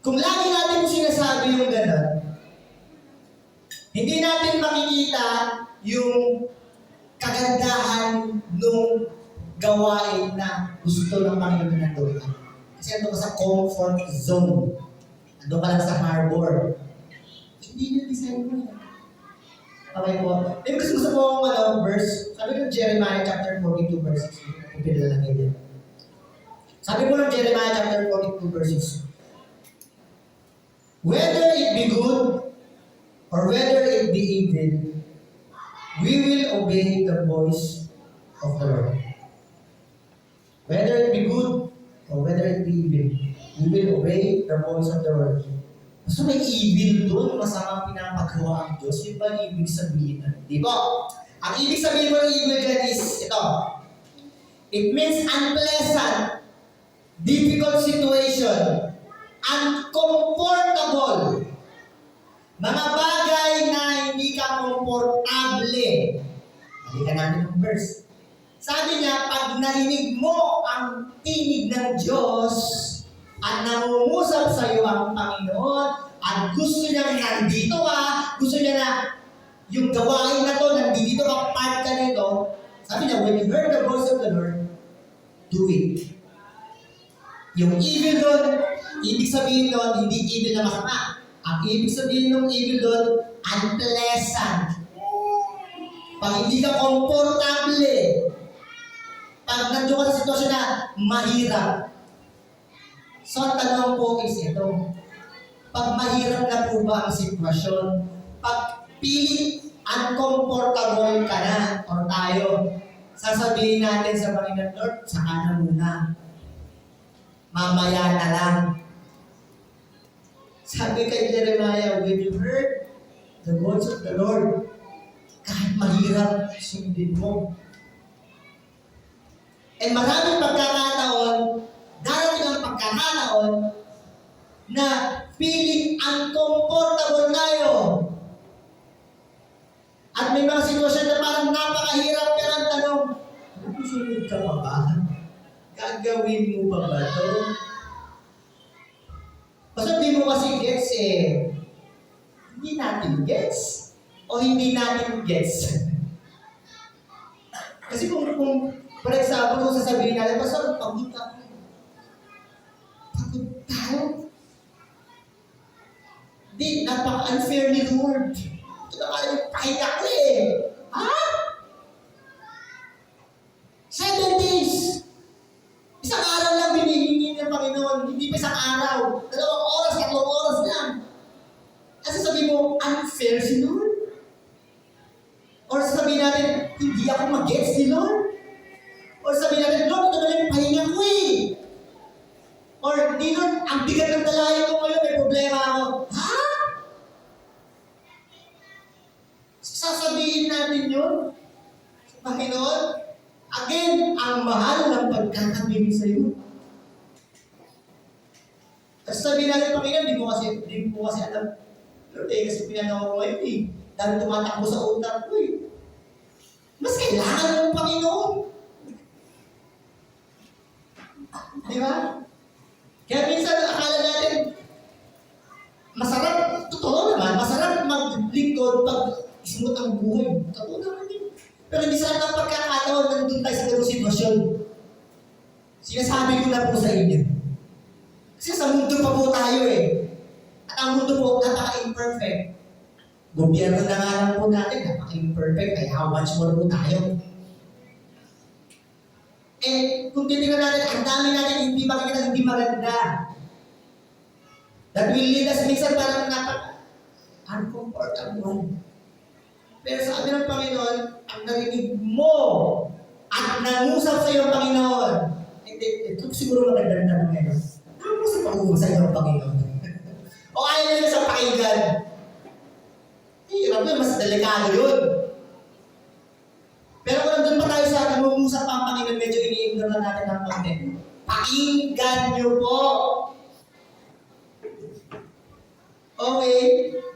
Kung lagi natin po sinasabi yung gano'n, hindi natin makikita yung kagandahan nung gawain na gusto ng Panginoon na gawin. Kasi ando ka sa comfort zone. Ando ka lang sa harbor. Hindi nyo design mo yan. Okay po. Then gusto mo verse, sabi ng Jeremiah chapter 42 verse 6. Kung pinalalagay din. Sabi po ng Jeremiah chapter 42 verse 6. Whether it be good or whether it be evil, we will obey the voice of the Lord. Whether it be good or whether it be evil, we will obey the voice of the Lord. So may evil doon, masamang pinapagawa ang Diyos. Yun ba ang ibig sabihin? Di ba? Ang ibig sabihin ng evil dyan is ito. It means unpleasant, difficult situation, uncomfortable. Mga bagay na hindi ka komportable. Balikan natin ang verse. Sabi niya, pag narinig mo ang tinig ng Diyos at nangungusap sa iyo ang Panginoon at gusto niya nandito ka, gusto niya na yung gawain na to, nandito ka, part ka nito, sabi niya, when you heard the voice of the Lord, do it. Yung evil doon, ibig sabihin doon, hindi evil na masama. Ang ibig sabihin ng evil doon, unpleasant. Pag hindi ka komportable, pag nandiyo ka sa sitwasyon na mahirap. So, ang tanong po is ito. Pag mahirap na po ba ang sitwasyon, pag piling uncomfortable ka na, o tayo, sasabihin natin sa Panginoon, Lord, saka na muna. Mamaya na lang. Sabi kay Jeremiah, when you heard the voice of the Lord, kahit mahirap, sundin mo. And maraming pagkakataon, darating ang pagkakataon na feeling uncomfortable tayo. At may mga sitwasyon na parang napakahirap, pero ang tanong, susunod ka pa ba? Gagawin mo pa ba ito? Basta di mo kasi gets hindi natin gets o hindi natin gets. Kasi kung for example, kung sasabihin natin, basta pagod ako. Pagod tayo. Di, napaka-unfair ni Lord. Ito na kaya yung pahinga ko eh. Ha? 7 days. Isang araw lang binihingi ng Panginoon, hindi pa isang araw. 2 oras, 3 oras lang. Kasi sabi mo, unfair si Lord? Or sabihin natin, hindi ako mag-gets ni Lord? Or sabihin natin, Lord, ito na lang yung pahinga ko eh. Or, di Lord, ang bigat ng dalayan ko ngayon, may problema ako. Ha? Sasabihin natin yun? Panginoon, again, ang mahal ng pagkakabili sa iyo. Kasi sabihin natin, Panginoon, di mo kasi alam. Lord, kasi pinanawa ko ngayon eh. Dahil tumatakbo sa utak ko eh. Mas kailangan ng Panginoon. Di ba? Kaya minsan akala natin, masarap, totoo naman, masarap maglingkod pag smooth ang buhay. Totoo naman yun. Pero hindi sa lahat ng pagkakataon nandun tayo sa ganung sitwasyon. Sinasabi ko na po sa inyo. Kasi sa mundo pa po tayo eh. At ang mundo po, napaka-imperfect. Gobyerno na nga lang po natin, napaka-imperfect. Kaya how much more po tayo? Eh, kung titignan natin, ang dami natin hindi makikita, hindi maganda. That will lead us minsan parang uncomfortable. Pero sabi ng Panginoon, ang narinig mo at nangusap sa iyo ang Panginoon. Ito siguro maganda na ngayon. Ano sa pag-uusap sa iyo ang Panginoon? O ayaw nila sa pakinggan? Hirap yun, mas delikado yun. Pero kung nandun pa tayo sa nangungusap ang Panginoon, medyo ini-ignore na natin ang konti. Pakinggan niyo po. O Okay?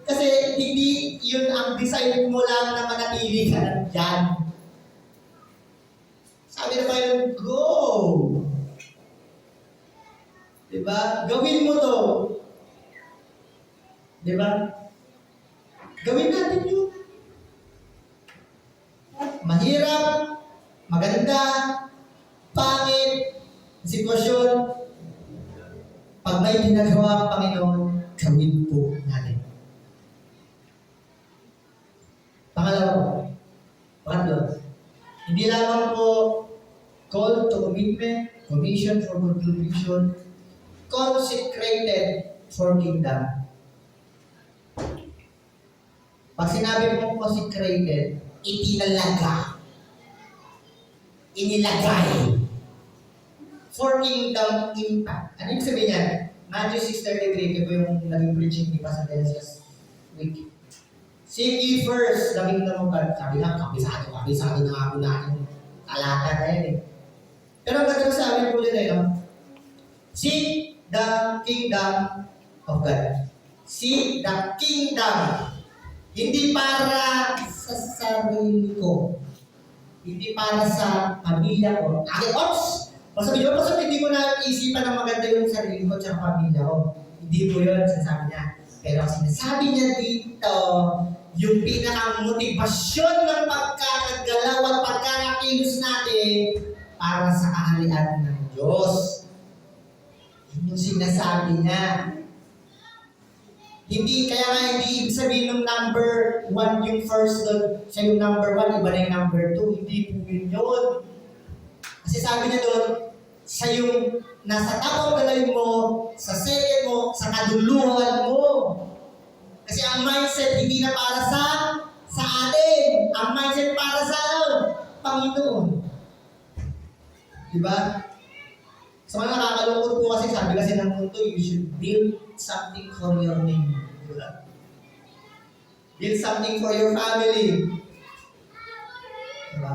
Kasi hindi yun ang design mo lang na manatili ka lang dyan. Sabi na Panginoon, go! Diba? Gawin mo to. Diba? Gawin natin yun. Mahirap, maganda, pangit, sitwasyon. Pag may ginagawa ang Panginoon, gawin po natin. Pangatlo, hindi lamang po call to commitment, commission for contribution, consecrated for kingdom. Pag sinabi mo consecrated, itinalaga, inilagay for kingdom impact. Ano yung sabihin niya? Matthew 6:33, ito yung naging preaching ni Pastor Dennis week. Seek ye first the kingdom of God. Sabi lang, kabisado na nga po natin talata na yan eh. Pero ang ganda sa amin po dyan eh, no? Seek the kingdom of God. Seek the kingdom. Hindi para sa sarili ko. Hindi para sa pamilya ko. Ops! Pasabi nyo, hindi ko na isipan na maganda yung sarili ko at pamilya ko. Hindi po yun, sinasabi niya. Pero ang sinasabi niya dito, yung pinaka-motivasyon ng pagkakagalaw at pagkakakilos natin para sa kaharian ng Diyos. Yun yung sinasabi niya. Hindi, kaya nga hindi ibig sabihin ng number 1 yung first doon, siya yung number 1, iba na yung number 2. Hindi po yun. Kasi sabi niya doon, siya yung nasa top of the line mo, sa second mo, sa kaduluhan mo. Kasi ang mindset hindi na para sa atin. Ang mindset para sa Panginoon. Diba? So mga nakakalungkot po kasi sabi kasi ng mundo, you should build something for your name. Diba? Build something for your family. Diba?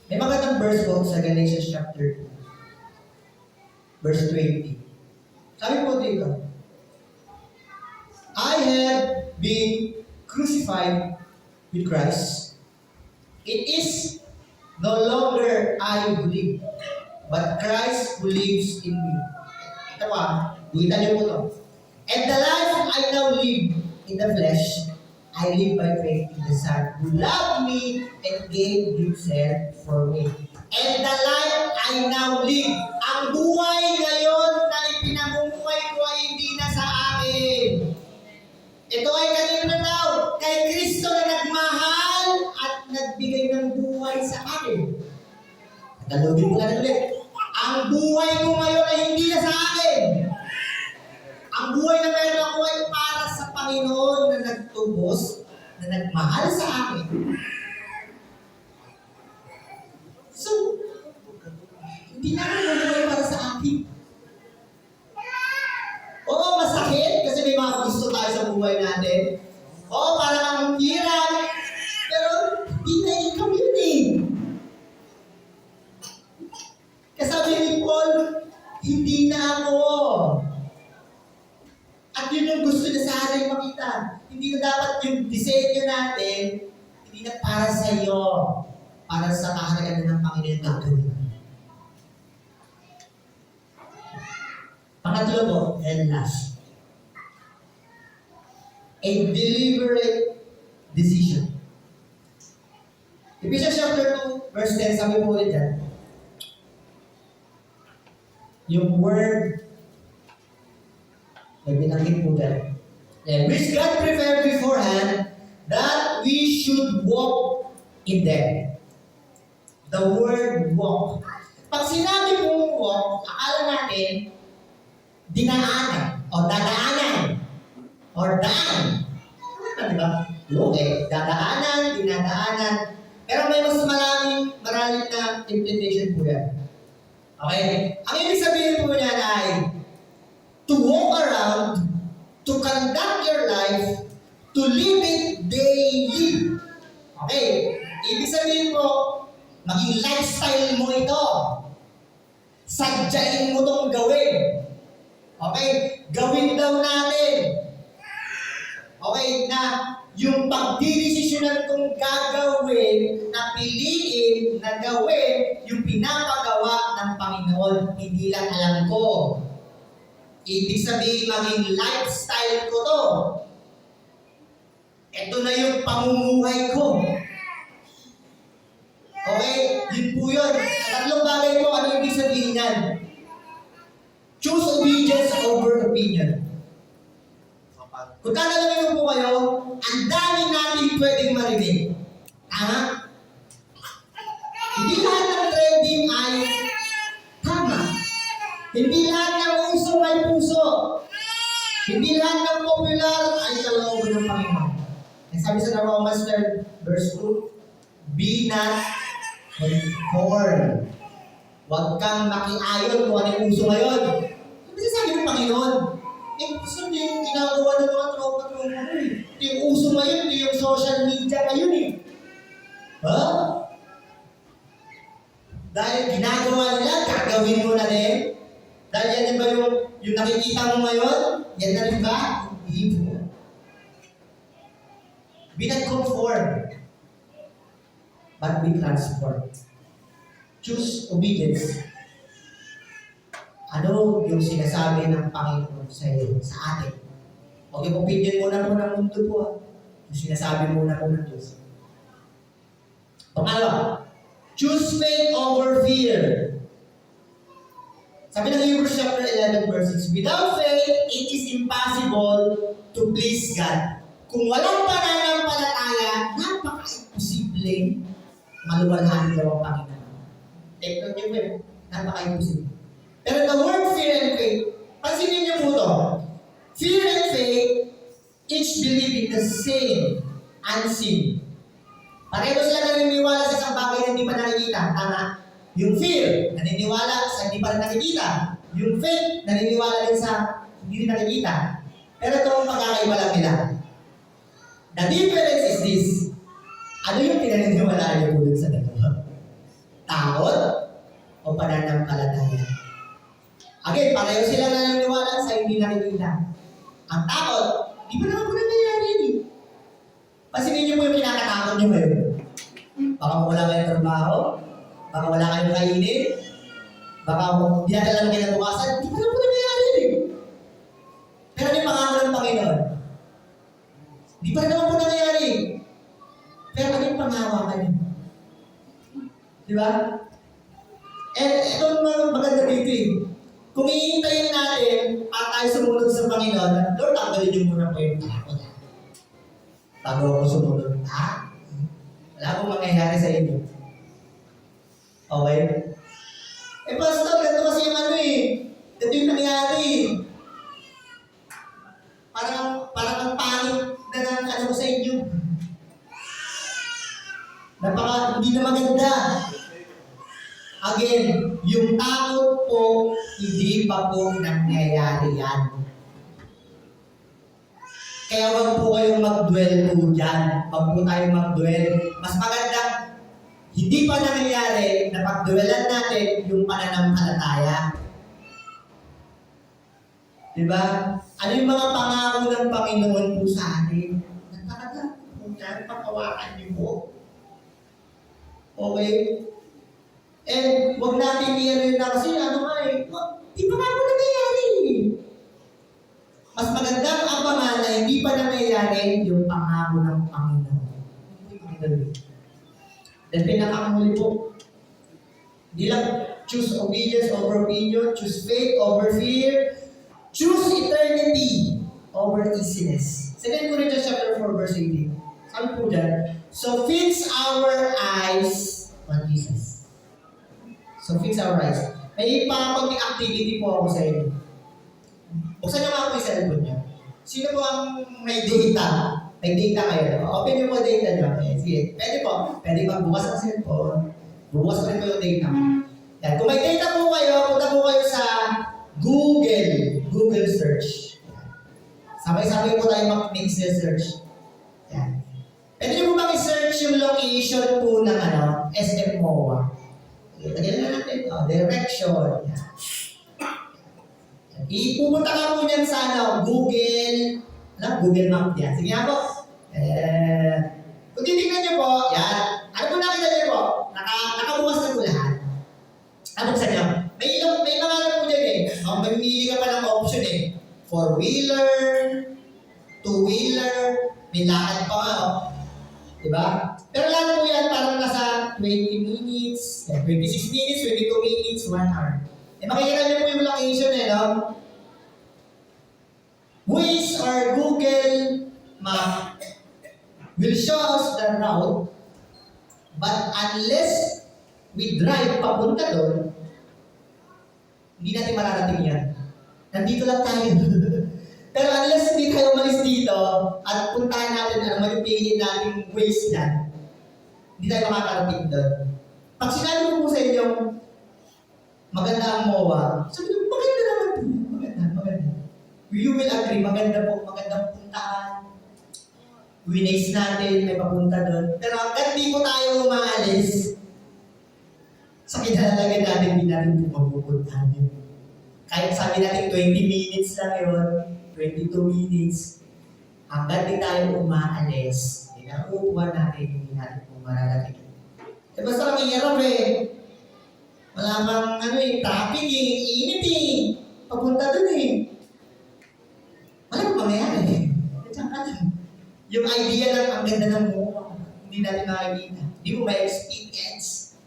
May magandang verse po sa Galatians chapter 2, verse 20. Sabi po dito, I have been crucified with Christ. It is no longer I who live, but Christ who lives in me. Ito pa, buhitan niyo po ito. And the life I now live in the flesh, I live by faith in the Son who loved me and gave Himself for me. And the life I now live, ang buhay ngayon na ipinamumuhay ko ay hindi na sa akin. Ito ay kanino na daw? Kay Kristo na nagmahal at nagbigay ng buhay sa akin. Dalawin ko na ulit. Ang buhay ko ngayon ay hindi na sa akin. Ang buhay na meron ako ay para sa Panginoon na nagtubos, na nagmahal sa akin. So, hindi na ako buhay para sa akin. Oo, masakit kasi may mga gusto tayo sa buhay natin. Oo, parang ang hirap. Pero, hindi na ikaw yun eh. Kasabi ni Paul, hindi na ako. At yun yung gusto niya sa atin makita. Hindi na dapat yung disenyo natin, hindi na para sa iyo, para sa kaharian ng Panginoon gagawin. Pangatlo po, and last. A deliberate decision. Ephesians chapter 2, verse 10, sabi po ulit dyan. Yung word, may binanggit po dyan. Which God prepared beforehand that we should walk in them. The word walk. Pag sinabi mong walk, akala natin, dinaanan, o dadaanan, or daan. Diba? Okay, dadaanan, dinadaanan. Pero may mas maraming na implication po yan. Okay? Ang ibig sabihin po niyan ay to walk around, to conduct your life, to live it daily. Okay? Ibig sabihin po, maging lifestyle mo ito. Sadyain mo itong gawin. Okay? Gawin daw natin. Okay, na yung pagdidesisyonan kong gagawin, na piliin, na gawin, yung pinapagawa ng Panginoon, hindi lang alam ko. Ibig sabihin, maging lifestyle ko to. Ito na yung pamumuhay ko. Okay? Yun po yun. Tatlong bagay po, ano ibig sabihin yan? Choose obedience over opinion. Kung tatanungin po kayo, ang dami natin pwedeng marinig. Tama? Hindi lahat ng trending ay tama. Hindi lahat ng uso ay puso. Hindi lahat ng popular ay kalooban ng Panginoon. Sabi sa Romans 3, verse 2, be not conformed. Huwag kang makiayon kung ano yung uso ngayon. Ano sabi ng Panginoon? Gusto niyo yung ginagawa ng mga tropa-tropa mo eh. Ito yung uso ngayon, ito yung social media ngayon eh. Ha? Dahil ginagawa nila, gagawin mo na din. Dahil yan ba yung nakikita mo ngayon? Yan na rin ba? Hindi po. Be not conformed, but be transformed. Choose obedience. Ano yung sinasabi ng Panginoon sa iyo, sa atin? Okay, opinion muna po ng mundo po. Yung sinasabi muna po ng Diyos. Pangalawa, choose faith over fear. Sabi ng Hebrews chapter 11 verse 6, without faith, it is impossible to please God. Kung walang pananampalataya, napaka-imposible maluwalhanin daw ang Panginoon. Take note nyo po, napaka-imposible. Pero the word fear and faith, pansinin niyo po ito. Fear and faith, each believe in the same unseen. Pareho sila naniniwala sa isang bagay na hindi pa nakikita. Tama? Yung fear, naniniwala sa hindi pa rin nakikita. Yung faith, naniniwala din sa hindi rin nakikita. Pero ito ang pagkakaiba lang nila. The difference is this. Ano yung pinaniniwalaan niyo po dun sa dalawa? Takot o pananampalataya? Again, pareho sila naniniwala sa hindi nakikita. Ang takot, di ba naman po nangyayari yun? Pansinin niyo po yung kinakatakot niyo ngayon. Baka wala kayong trabaho, baka wala kayong kainin, baka hindi natin alam kinabukasan, di ba naman po nangyayari yun? Pero yung pangako ng Panginoon, di pa naman po nangyayari. Pero ano yung panghawakan niyo? Di ba? And ito naman maganda dito eh. Kung hihintayin natin at tayo sumunod sa Panginoon, Lord, tanggalin niyo muna po yung takot. Bago ako sumunod. Wala akong mangyayari sa inyo. Okay? Pastor, ganito kasi yung ano eh. Ito yung nangyari eh. Parang ang pangit na ano ko sa inyo. Hindi na maganda. Again, yung takot po, hindi pa po nangyayari yan. Kaya wag po kayong mag-dwell po dyan. Wag po tayong mag-dwell. Mas maganda, hindi pa nangyayari na pag-dwellan natin yung pananampalataya. Diba? Ano yung mga pangako ng Panginoon po sa atin? Nagpakaganda po dyan, pagkawakan niyo po. Okay? And wag natin i-ano na kasi ano nga eh, di pa nga po nangyayari. Mas magandang abangan na hindi pa nangyayari yung pangako ng Panginoon. Then pinakamuli po, hindi lang choose obedience over opinion, choose faith over fear, choose eternity over easiness. 2 Corinthians chapter 4 verse 18. Sabi po dyan, so fix our eyes on Jesus. So fix our eyes. May pang-konting activity po ako sa inyo. Buksan niyo nga po yung cellphone niyo. Sino po ang may data? May data kayo. Open niyo po data niyo. Sige. Pwede po. Pwede magbukas ang cellphone. Bukas rin po yung data. Yan. Kung may data po kayo, punta po kayo sa Google search. Sabay-sabay po tayo mag-mix search. Yan. Pwede niyo po mag-search yung location po ng SM MOA. Lagyan na natin. Direction. Yan. Ipupunta ka po niyan sa Google, Google Map yan. Sige nga po. Kung titignan niyo po, yan. Ano po nakita niyo po? Nakabukas na po lahat. Ano sa inyo? May mga ano po dyan eh. Mamimili ka pa ng option eh. 4-wheeler, 2-wheeler, may lakad pa nga oh. Diba? Pero lahat po yan parang nasa 20 minutes, 26 minutes, 22 minutes, 1 hour. Makikita niyo po yung location eh, no? Waze or Google Map will show us the route, but unless we drive papunta doon, hindi natin mararating yan. Nandito lang tayo. Pero unless hindi tayo umalis dito at puntahan natin manipiliin natin Waze yan, hindi tayo makakarating doon. Pag sinabi ko po sa inyo, maganda ang MOA, sabi ko, maganda naman po. Maganda. You will agree, magandang puntahan. Winays natin, may papunta doon. Pero hanggang di po tayo umaalis, sa kinalalagan natin, hindi natin po mapupuntahan yun. Kahit sabi natin 20 minutes lang yun, 22 minutes, hanggang di tayo umaalis, inakukuha natin, hindi natin po mararating. Eh basta kami hirap eh. Wala bang traffic eh, init eh. Papunta doon eh. Wala bang mangyayari eh. Diyan ka lang. Yung idea lang, ang ganda ng mo, hindi natin nakikita. Hindi mo ma-experience.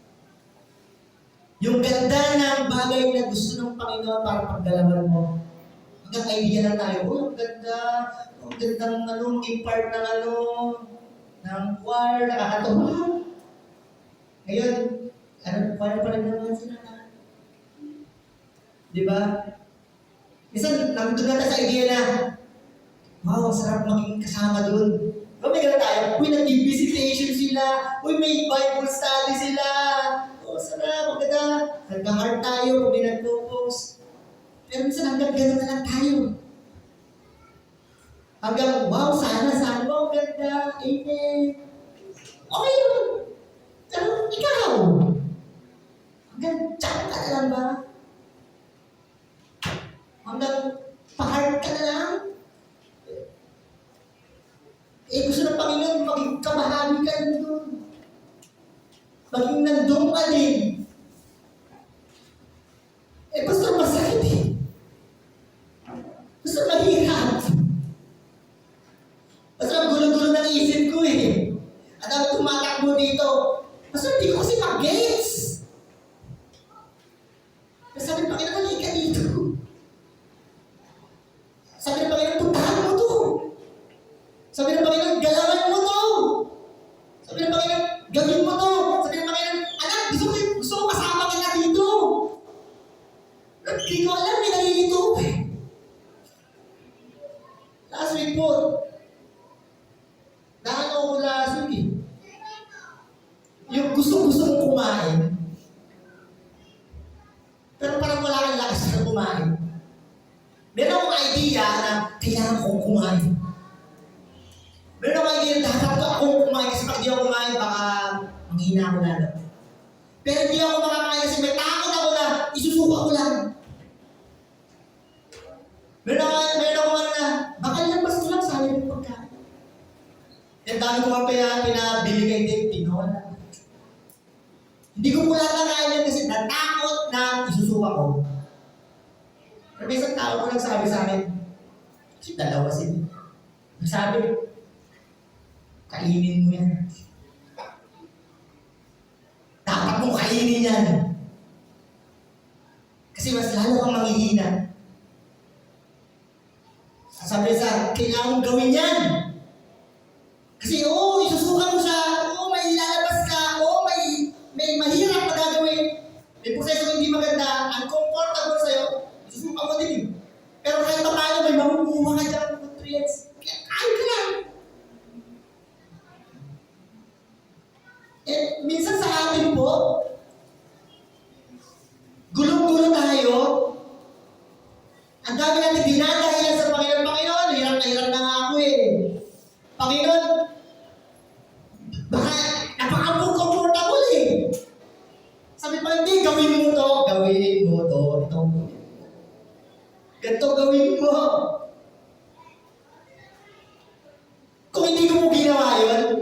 Yung ganda ng bagay na gusto ng Panginoon para pagdalaman mo. Hanggang idea lang tayo, ang ganda, ang gandang maging part ng ng choir, nakakatawa. Ngayon, choir pa rin naman sila. Di ba? Minsan, nandun na tayo sa idea na, wow, sarap maging kasama doon. May gano'n tayo, nag-visitation sila, may Bible study sila. Sarap, maganda. Nagka-heart tayo, may nag-focus. Pero minsan hanggang gano'n na lang tayo. Hanggang, wow, sana, ang ganda, amen. Okay yun. Pero ikaw, hanggang tsak ka na lang ba? Hanggang pa-heart ka na lang? Gusto ng Panginoon, maging kabahagi ka nandun. Maging nandun ka din. Basta masakit eh. Basta mahirap. Basta gulo-gulo ng isip ko eh. At ang tumatakbo dito, basta hindi ko kasi mag-gets. Sabi ng Panginoon, halika dito. Sabi ng Panginoon, puntahan mo to. Sabi ng Panginoon, galawan mo to. Sabi ng Panginoon, gawin mo to. Sabi ng Panginoon, anak, gusto ko kasama ka na dito. Hindi ko alam, may nalilito eh. Last week po, naano ko last week eh. Yung gusto mong kumain, pero parang wala kang lakas na kumain. Meron akong idea na kailangan kong kumain. Meron akong idea na dapat akong kumain kasi pag di ako kumain, baka manghina ako lalo. Pero hindi ako makakain kasi may takot ako na isusuko ako lang. Meron ako na, baka labas ko lang sayang yung pagkain. Yung dami ko nga pinabili kay Dave, pinawala. Hindi ko po lahat nakain yan kasi natakot na isusuka ko. Pero may isang tao ko nagsabi sa akin, kasi dalawa sila. Nagsabi, kainin mo yan. Dapat mong kainin yan. Kasi mas lalo kang manghihina. Sabi sa, kailangan mong gawin yan. Kasi isusuka mo siya, may lalabas ka, may mahirap na gagawin. May proseso hindi maganda, uncomfortable sa'yo, isusuka mo din. Pero kahit pa paano, may mamubuha ka dyan ng nutrients. Kaya kain ka lang. Minsan sa atin po, gulong-gulo tayo. Ang dami natin dinadahilan sa Panginoon. Panginoon, hirap na hirap na nga ako eh. Panginoon, baka napaka-comfortable eh. Sabi pa, hindi, gawin mo to. Ito. Ganito gawin mo. Kung hindi ko po ginawa yun,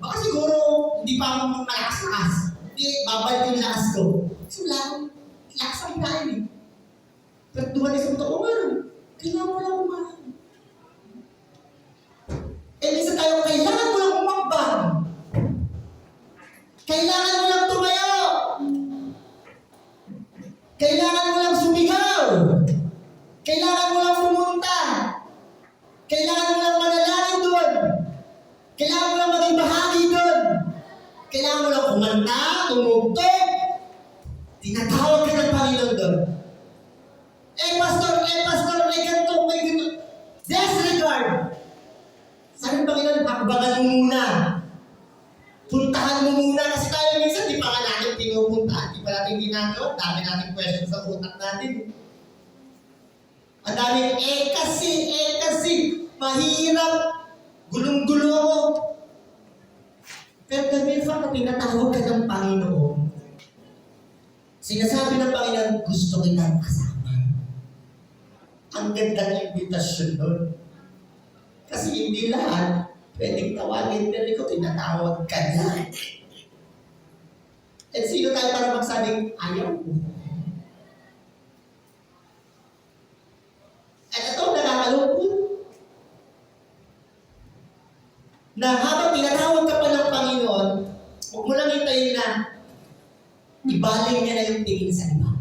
baka siguro hindi pa ako malakas-lakas. Hindi, babalik yung lakas ko. Kasi wala akong lakas sa kinain eh. Pero dumating sa mundo ko, kailangan mo lang kumain. Eh, minsan tayo, kailangan mo lang umakbang. Kailangan mo lang tumayo. Kailangan mo lang sumigaw. Kailangan mo lang pumunta. Kailangan mo lang manalangin doon. Kailangan mo lang maging bahagi doon. Kailangan mo lang kumanta, tumugtog. Tinatawag ka ng Panginoon doon. Pastor, may ganito, may ganito. Disregard. Sabi ng Panginoon, hakbagan mo muna. Puntahan mo muna. Kasi tayo minsan, di pa nga natin pinupunta. Di pa natin ginagawa. Dami natin questions sa utak natin. Ang daming kasi. Mahirap. Gulong-gulo. Pero the mere fact na pinatawag ka ng Panginoon, sinasabi ng Panginoon, gusto kitang kasama. Ang ganda ng imbitasyon nun. Kasi hindi lahat pwedeng tawagin, pero ikaw tinatawag ka na. At sino tayo para magsabing, ayaw mo? At ito, nakakalungkot. Na habang tinatawag ka pa ng Panginoon, huwag mo lang hintayin na ibaling niya na yung tingin sa iba.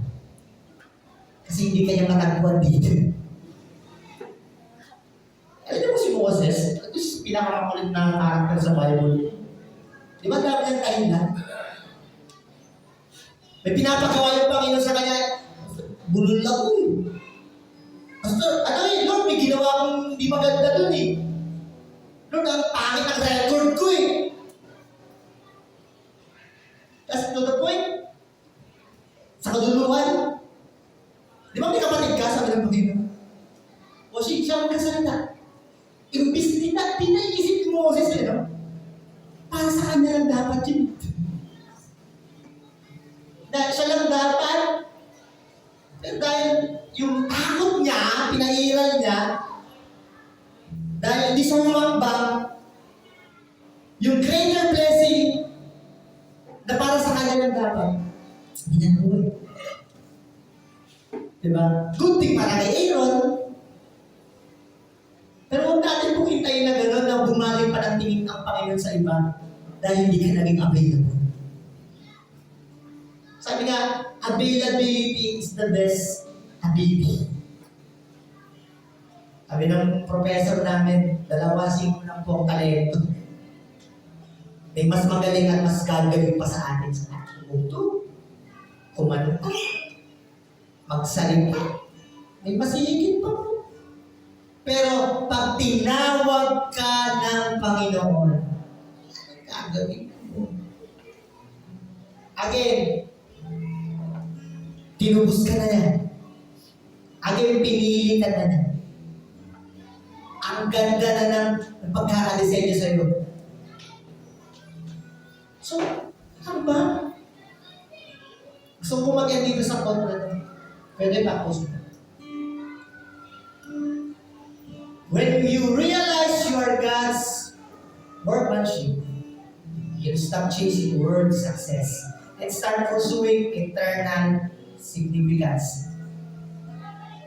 Kasi hindi kanya matagpuan dito. Alam mo si Moses, ito yung pinakamakulit na karakter sa Bible. Di ba dami niyang kahilan? May pinapagawa yung Panginoon sa kanya, bulol ako eh. Pastor, ano eh, Lord, may ginawa akong hindi maganda dun eh. Lord, ang pangit ang record ko eh. That's to the point. Sa kaduluhan. Di ba may kapatid ka, sabi ng Panginoon? O siya magkasalita. Imbis pinaisip ni Moses eh, no? Para sa kanya lang dapat yun. Dahil siya lang dapat. Pero dahil yung takot niya, pinairal niya, dahil hindi siya umakbang, yung greater blessing na para sa kanya lang dapat, ginagawa. Diba? Good thing para kay Aaron. Pero huwag natin pong hintayin na gano'n na bumaling pa ng tingin ng Panginoon sa iba dahil hindi ka naging available. Sabi nga, availability is the best ability. Sabi ng professor namin, dalawasin ko lang po ang talento. May mas magaling at mas gagaling pa sa atin sa ating mundo. Kumanta, magsalita, may masihigit pa po. Pero pag tinawag ka ng Panginoon, ano gagawin mo? Again, tinubos ka na yan. Again, pinili ka na yan. Ang ganda na ng pagkakadisenyo sa iyo. So, ano ba? Gusto ko mag-end dito sa kontra. Pwede pa post. When you realize you are God's workmanship, you'll stop chasing world success and start pursuing eternal significance.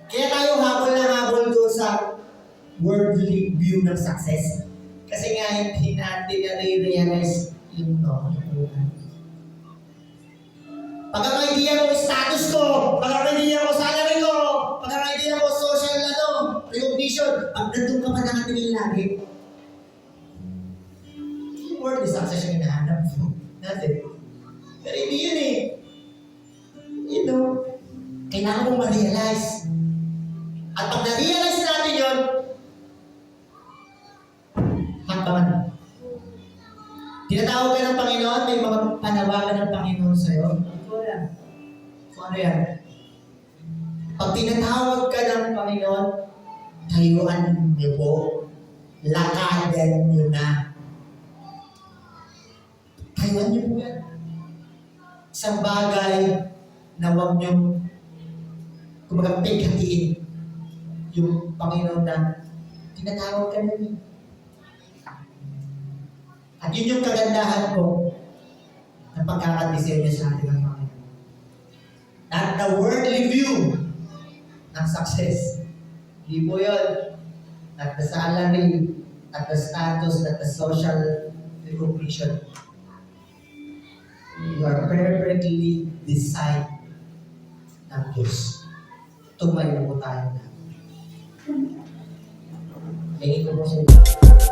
Kaya tayo habol na habol doon sa worldly view ng success. Kasi nga hindi natin na-realize yung pagkakaidea ko status ko, pagkakaidea ko salary ko, pagkakaidea ko social recognition, pag nandun ka pa nakatingin lagi, yung word is success yung hinahanap natin. Pero hindi yun eh. You know, kailangan mong ma-realize. At pag na-realize natin yun, hakbaman. Tinatawag ka ng Panginoon, may mga panawagan ng Panginoon sa'yo. Kung ano yan? Pag tinatawag ka ng Panginoon, tayuan niyo po, lakadan niyo na. Tayuan niyo po yan. Isang bagay na huwag niyong kumbaga pighatiin. yung Panginoon na tinatawag ka namin. At yun yung kagandahan ko ng pagkakadesenyo sa atin ng Panginoon. Not the worldly view ng success. Hindi po yun. Not the salary, not the status, not the social recognition. You are perfectly designed ng Diyos. Tumayo po tayo na. Tingin ko po sa inyo.